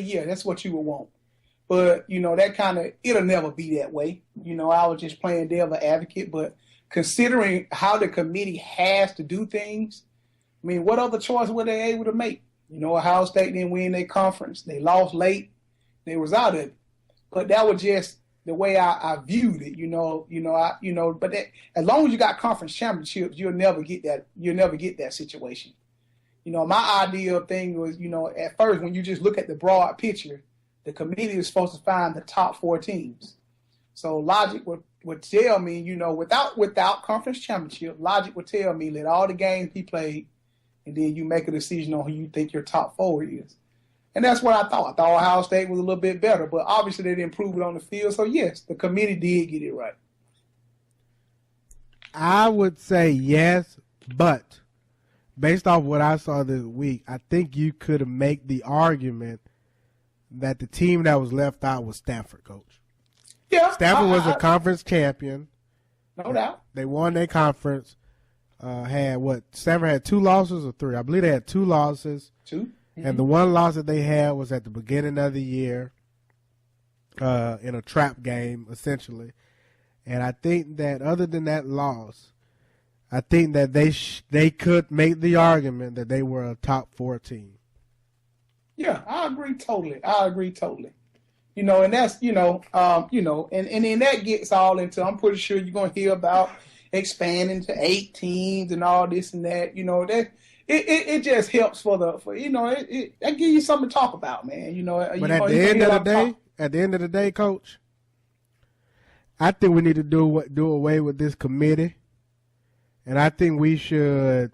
yeah, that's what you would want. But, that it'll never be that way. I was just playing devil advocate, but considering how the committee has to do things, I mean, what other choice were they able to make? Ohio State didn't win their conference. They lost late. They was out of it. But that was just the way I viewed it, but as long as you got conference championships, you'll never get that situation. My ideal thing was, at first, when you just look at the broad picture, the committee is supposed to find the top 4 teams. So logic would tell me, without conference championship, logic would tell me let all the games be played, and then you make a decision on who you think your top 4 is. And that's what I thought. I thought Ohio State was a little bit better, but obviously they didn't prove it on the field. So, yes, the committee did get it right. I would say yes, but based off what I saw this week, I think you could make the argument that the team that was left out was Stanford, Coach. Yeah, Stanford was a conference champion. No doubt. They won their conference. Stanford had 2 losses or 3? I believe they had 2 losses. 2. Mm-hmm. And the one loss that they had was at the beginning of the year in a trap game, essentially. And I think that other than that loss, I think that they could make the argument that they were a top 4 team. Yeah, I agree totally. You know, and that's, and then that gets all into, I'm pretty sure you're going to hear about expanding to 8 teams and all this and that. You know, that it just helps that gives you something to talk about, man. You know, but at the end of the day, Coach, I think we need to do away with this committee, and I think we should,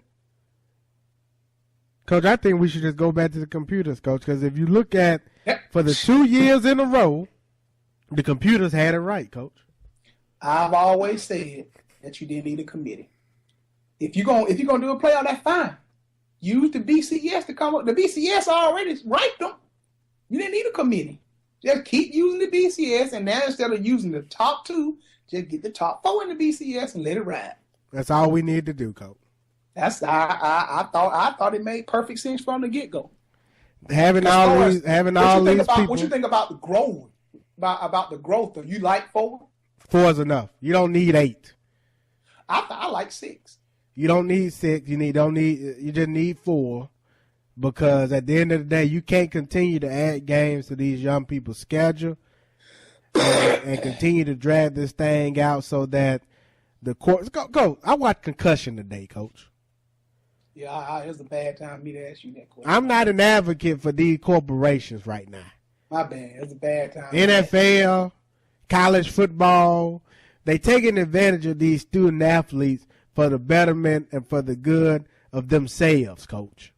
Coach. I think we should just go back to the computers, Coach. Because if you look at for the 2 years in a row, the computers had it right, Coach. I've always said that you didn't need a committee. If you're gonna do a playoff, that's fine. Use the BCS to come up. The BCS already ranked them. You didn't need a committee. Just keep using the BCS, and now instead of using the top 2, just get the top 4 in the BCS and let it ride. That's all we need to do, Coach. I thought it made perfect sense from the get go. Having all these people. What you think about the growth? About the growth? Do you like 4? 4 is enough. You don't need 8. I like 6. You don't need 6. You just need 4. Because at the end of the day, you can't continue to add games to these young people's schedule and continue to drag this thing out so that the courts go. I watched Concussion today, Coach. Yeah, it's a bad time for me to ask you that question. I'm not an advocate for these corporations right now. My bad. It's a bad time. NFL, college football, they taking advantage of these student athletes for the betterment and for the good of themselves, Coach.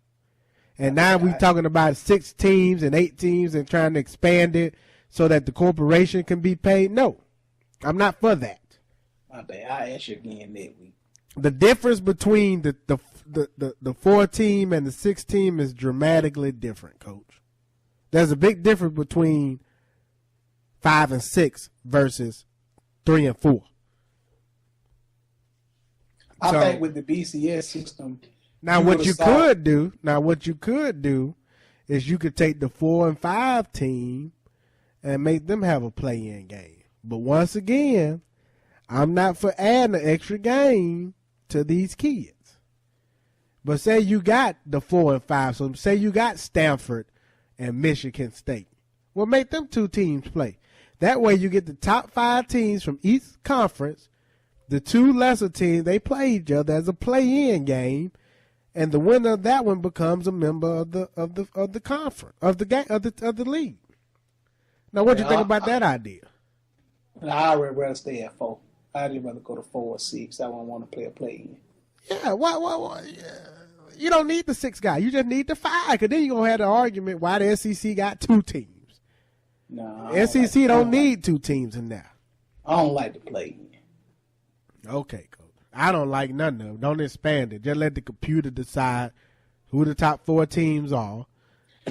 And now we're talking about 6 teams and 8 teams and trying to expand it so that the corporation can be paid. No, I'm not for that. My bad. I'll ask you again next week. The difference between the 4 team and the 6 team is dramatically different, Coach. There's a big difference between 5 and 6 versus 3 and 4. I think with the BCS system. Now what you could do is you could take the 4 and 5 team and make them have a play-in game. But once again, I'm not for adding an extra game to these kids. But say you got the 4 and 5, so say you got Stanford and Michigan State. Well, make them 2 teams play. That way you get the top 5 teams from each conference. The 2 lesser teams, they play each other as a play-in game. And the winner of that one becomes a member of the conference of the league. Now, what do you think about that idea? I would rather stay at 4. I'd rather go to 4 or 6. I won't want to play a play-in. Yeah, why? You don't need the 6 guy. You just need the 5. Because then you're gonna have the argument why the SEC got 2 teams. No, SEC don't need 2 teams in there. I don't like to play. Okay, Coach. I don't like none of them. Don't expand it. Just let the computer decide who the top 4 teams are.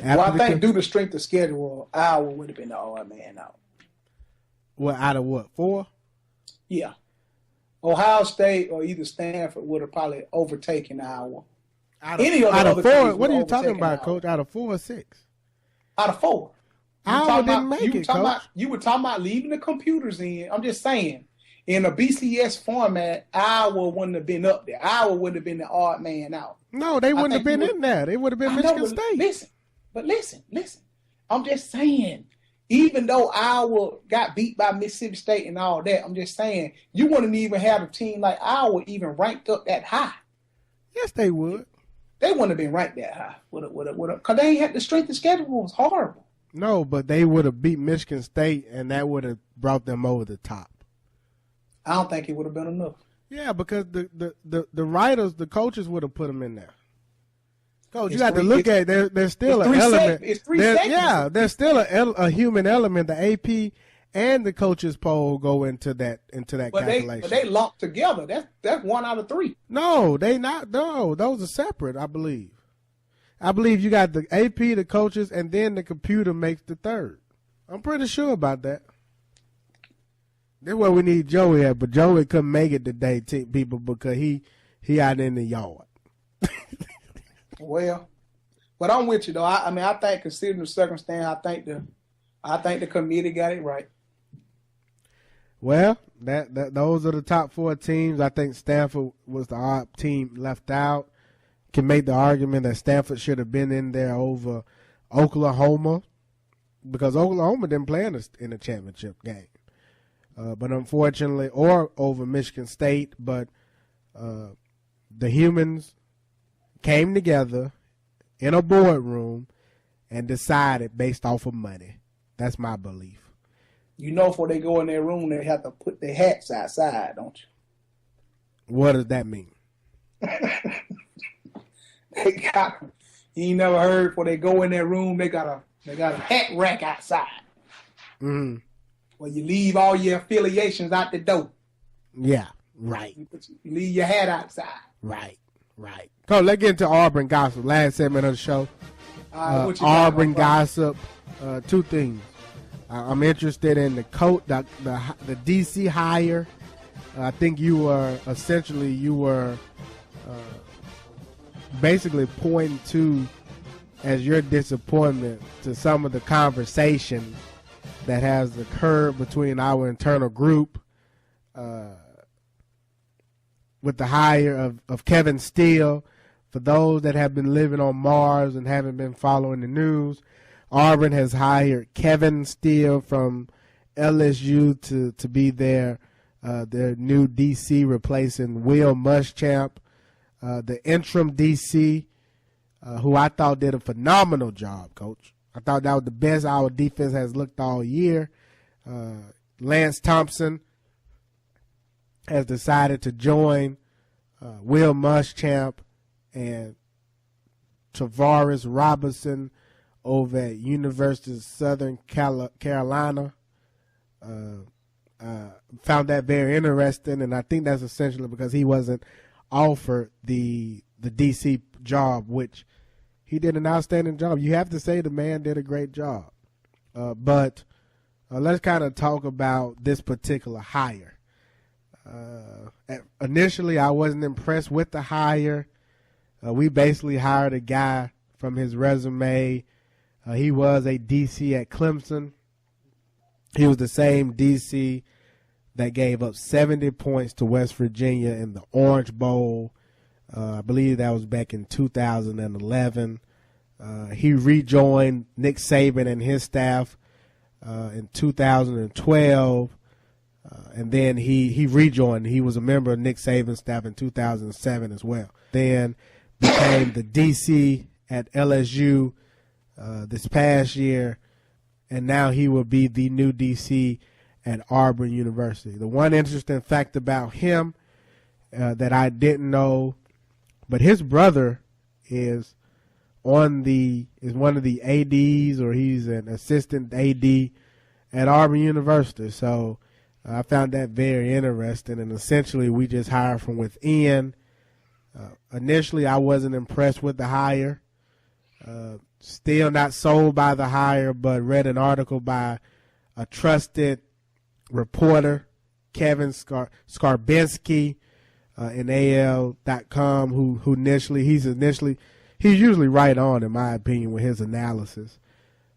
Well, I think due to strength of schedule, Iowa would have been the odd man out. Well, out of what, 4? Yeah. Ohio State or either Stanford would have probably overtaken Iowa. Out of 4, what are you talking about, Coach? Out of 4 or 6? Out of 4. Iowa didn't make it, Coach. You were talking about leaving the computers in. I'm just saying. In a BCS format, Iowa wouldn't have been up there. Iowa would have been the odd man out. No, they wouldn't have been in there. They would have been Michigan State. Listen. I'm just saying, even though Iowa got beat by Mississippi State and all that, I'm just saying, you wouldn't even have a team like Iowa even ranked up that high. Yes, they would. They wouldn't have been ranked that high. Because they ain't had the strength of schedule was horrible. No, but they would have beat Michigan State, and that would have brought them over the top. I don't think it would have been enough. Yeah, because the writers, the coaches would have put them in there. Coach, you got to look at it. There's still an element. It's 3 seconds. Yeah, there's still a human element. The AP and the coaches poll go into that calculation. But they lumped together. That's 1 out of 3. No, they not. No, those are separate. I believe you got the AP, the coaches, and then the computer makes the 3rd. I'm pretty sure about that. This is where we need Joey at, but Joey couldn't make it today, people, because he out in the yard. Well, but I'm with you though. I mean, I think considering the circumstance, I think the committee got it right. Well, those are the top 4 teams. I think Stanford was the odd team left out. Can make the argument that Stanford should have been in there over Oklahoma, because Oklahoma didn't play in the championship game. But unfortunately, or over Michigan State, but the humans came together in a boardroom and decided based off of money. That's my belief. You know, before they go in their room, they have to put their hats outside, don't you? What does that mean? They got. You ain't never heard before they go in their room, they got a hat rack outside. Mm-hmm. Well, you leave all your affiliations out the door. Yeah, right. You leave your hat outside. Right. So let's get into Auburn gossip. Last segment of the show. Auburn gossip. 2 things. I'm interested in the DC hire. I think you were basically pointing to as your disappointment to some of the conversation that has occurred between our internal group with the hire of Kevin Steele. For those that have been living on Mars and haven't been following the news, Auburn has hired Kevin Steele from LSU to be their new DC, replacing Will Muschamp, the interim DC, who I thought did a phenomenal job, Coach. I thought that was the best our defense has looked all year. Lance Thompson has decided to join Will Muschamp and Tavares Robinson over at University of Southern Carolina. Found that very interesting, and I think that's essentially because he wasn't offered the DC job, which he did an outstanding job. You have to say the man did a great job. But let's kind of talk about this particular hire. Initially, I wasn't impressed with the hire. We basically hired a guy from his resume. He was a DC at Clemson. He was the same DC that gave up 70 points to West Virginia in the Orange Bowl. I believe that was back in 2011. He rejoined Nick Saban and his staff in 2012. And then he rejoined. He was a member of Nick Saban's staff in 2007 as well. Then became the DC at LSU this past year, and now he will be the new DC at Auburn University. The one interesting fact about him that I didn't know, but his brother is one of the ADs, or he's an assistant AD at Auburn University. So I found that very interesting, and essentially we just hire from within. Initially, I wasn't impressed with the hire. Still not sold by the hire, but read an article by a trusted reporter, Kevin Skarbinski, in AL.com, who he's usually right on, in my opinion, with his analysis.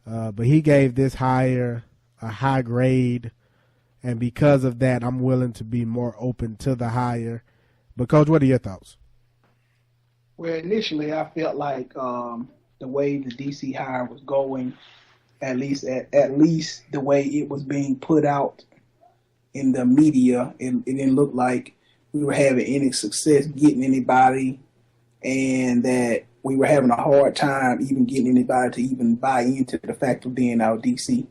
But he gave this hire a high grade, and because of that, I'm willing to be more open to the hire. But, Coach, what are your thoughts? Well, initially, I felt like the way the DC hire was going, at least the way it was being put out in the media, it didn't look like we were having any success getting anybody, and that we were having a hard time even getting anybody to even buy into the fact of being our DC.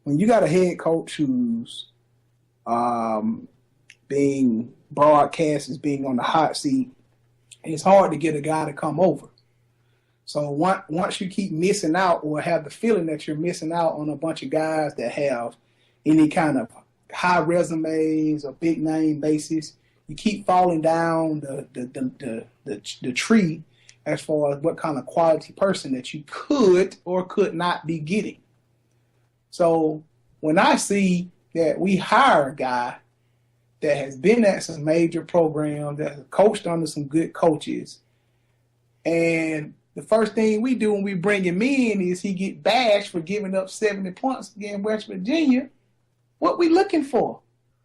When you got a head coach who's being broadcast as being on the hot seat, it's hard to get a guy to come over. So once you keep missing out, or have the feeling that you're missing out on a bunch of guys that have any kind of high resumes or big name basis, you keep falling down the tree as far as what kind of quality person that you could or could not be getting. So when I see that we hire a guy that has been at some major programs, that has coached under some good coaches, and the first thing we do when we bring him in is he get bashed for giving up 70 points against West Virginia. What we looking for?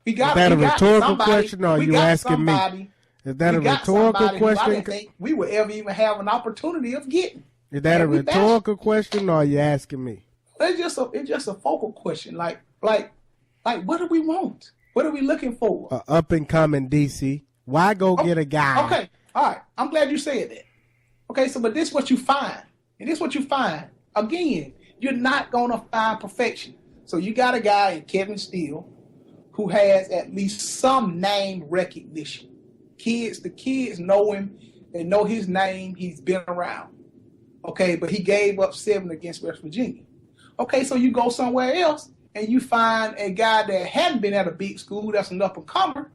Is that a rhetorical question, or are you asking me? Is that a rhetorical question? I didn't think we would ever even have an opportunity of getting. Is that a rhetorical question, or are you asking me? It's just a focal question. Like, what do we want? What are we looking for? Up and coming DC. Why go get a guy? Okay, all right. I'm glad you said that. Okay, so but this is what you find. And this is what you find. Again, you're not going to find perfection. So you got a guy in Kevin Steele who has at least some name recognition. The kids know him. They know his name. He's been around. Okay, but he gave up 7 against West Virginia. Okay, so you go somewhere else and you find a guy that hadn't been at a big school that's an up-and-comer.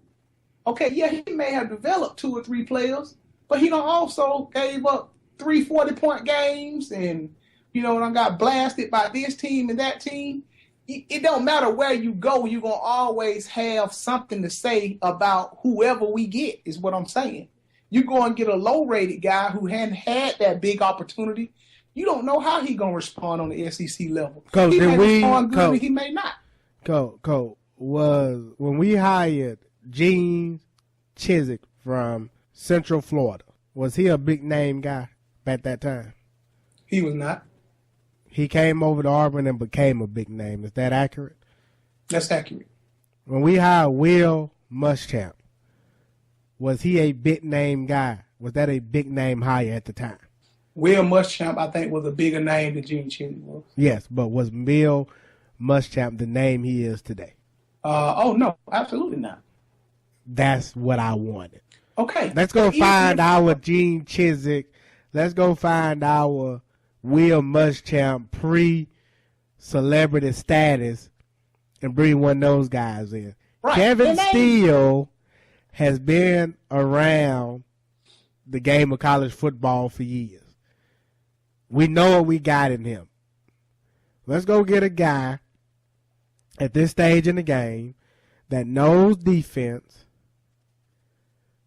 Okay, yeah, he may have developed 2 or 3 players, but he also gave up 3 40-point games and, got blasted by this team and that team. It don't matter where you go, you're going to always have something to say about whoever we get, is what I'm saying. You go and get a low-rated guy who hadn't had that big opportunity. You don't know how he's going to respond on the SEC level. He may respond good and he may not. Coach, was when we hired Gene Chizik from Central Florida, was he a big-name guy at that time? He was not. He came over to Auburn and became a big name. Is that accurate? That's accurate. When we hired Will Muschamp, was he a big-name guy? Was that a big-name hire at the time? Will Muschamp, I think, was a bigger name than Gene Chizik was. Yes, but was Will Muschamp the name he is today? No, absolutely not. That's what I wanted. Okay. Let's go find our Gene Chizik. Let's go find our Will Muschamp pre-celebrity status and bring one of those guys in. Right. Kevin Steele has been around the game of college football for years. We know what we got in him. Let's go get a guy at this stage in the game that knows defense,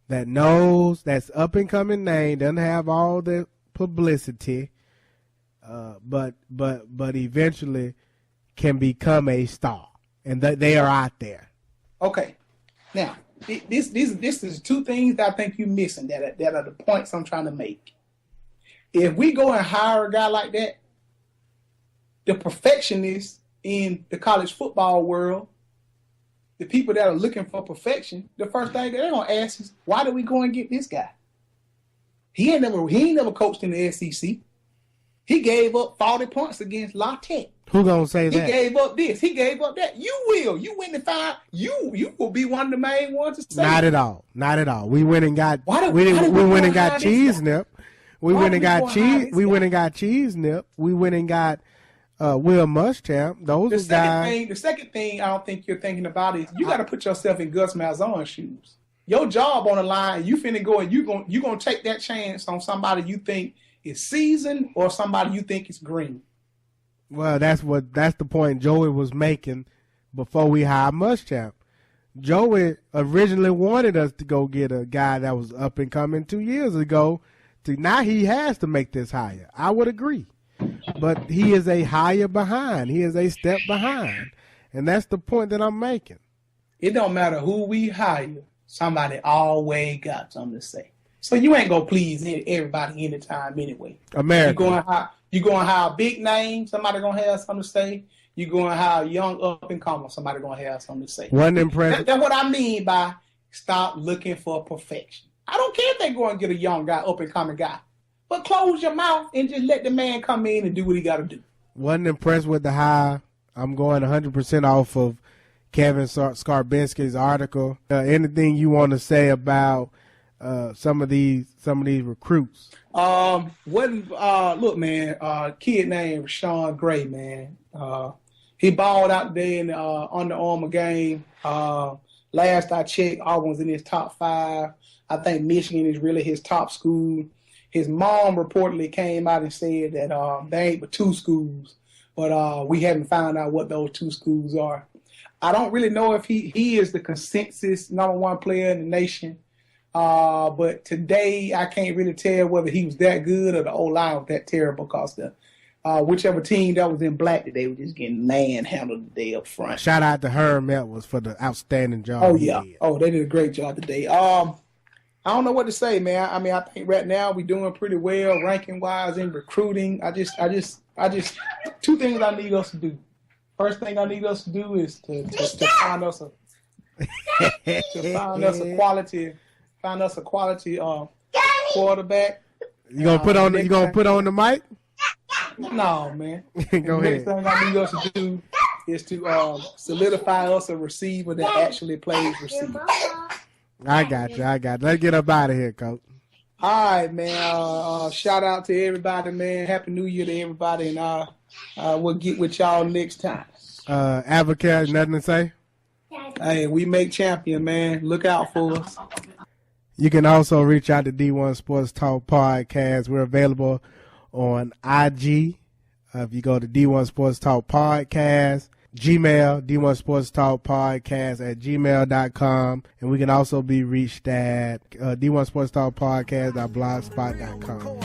that's up-and-coming name, doesn't have all the publicity, but eventually can become a star, and they are out there. Okay, now this is 2 things that I think you're missing that are the points I'm trying to make. If we go and hire a guy like that, the perfectionists in the college football world, the people that are looking for perfection, the first thing they're gonna ask is, why did we go and get this guy? He ain't never coached in the SEC. He gave up 40 points against La Tech. Who gonna say that? He gave up this. He gave up that. You will. You went and find. You will be one of the main ones to say. Not at all. Not at all. We went and got. We went and got Cheese Nip. We went and got Cheese. We went and got Cheese Nip. We went and got Will Muschamp. Those are guys. The second thing I don't think you're thinking about is you got to put yourself in Gus Malzahn's shoes. Your job on the line. You finna go and you gonna take that chance on somebody you think is seasoned or somebody you think is green. Well, that's the point Joey was making before we hired Muschamp. Joey originally wanted us to go get a guy that was up and coming 2 years ago. Now he has to make this hire. I would agree. But he is a hire behind. He is a step behind. And that's the point that I'm making. It don't matter who we hire. Somebody always got something to say. So you ain't going to please everybody anytime anyway. America. You going to hire a big name, somebody going to have something to say. You going to hire a young up-and-comer, somebody going to have something to say. One impression. That's what I mean by stop looking for perfection. I don't care if they go and get a young guy, up-and-coming guy. But close your mouth and just let the man come in and do what he got to do. Wasn't impressed with the hire. I'm going 100% off of Kevin Skarbinski's article. Anything you want to say about some of these recruits? Look, man, kid named Rashawn Gray, man. He balled out there in the Under Armour game. Last I checked, Auburn was in his top 5. I think Michigan is really his top school. His mom reportedly came out and said that there ain't but 2 schools, but we haven't found out what those 2 schools are. I don't really know if he is the consensus #1 player in the nation. But today I can't really tell whether he was that good or the O-line was that terrible, because the whichever team that was in black today was just getting manhandled today up front. Shout out to Herm Edwards for the outstanding job. Oh yeah. Oh, they did a great job today. I don't know what to say, man. I mean, I think right now we're doing pretty well ranking wise in recruiting. I just two things I need us to do. First thing I need us to do is to find us a quality quarterback. You gonna put on the mic? No, man. Go ahead. Next thing I need us to do is to solidify us a receiver that actually plays receiver. I got you. Let's get up out of here, Coach. All right, man. Shout out to everybody, man. Happy New Year to everybody, and we'll get with y'all next time. Advocate, nothing to say? Hey, we make champion, man. Look out for us. You can also reach out to D1 Sports Talk Podcast. We're available on IG. If you go to D1 Sports Talk Podcast, Gmail, D1 Sports Talk Podcast at gmail.com. And we can also be reached at D1 Sports Talk Podcast.blogspot.com.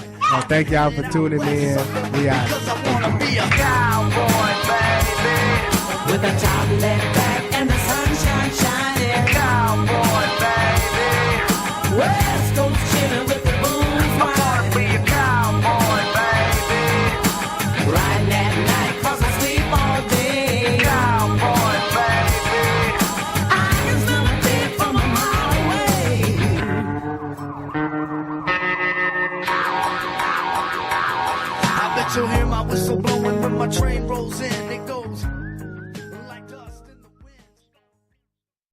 Thank y'all for tuning in. We out. Cause I wanna be a cowboy, baby. With a top left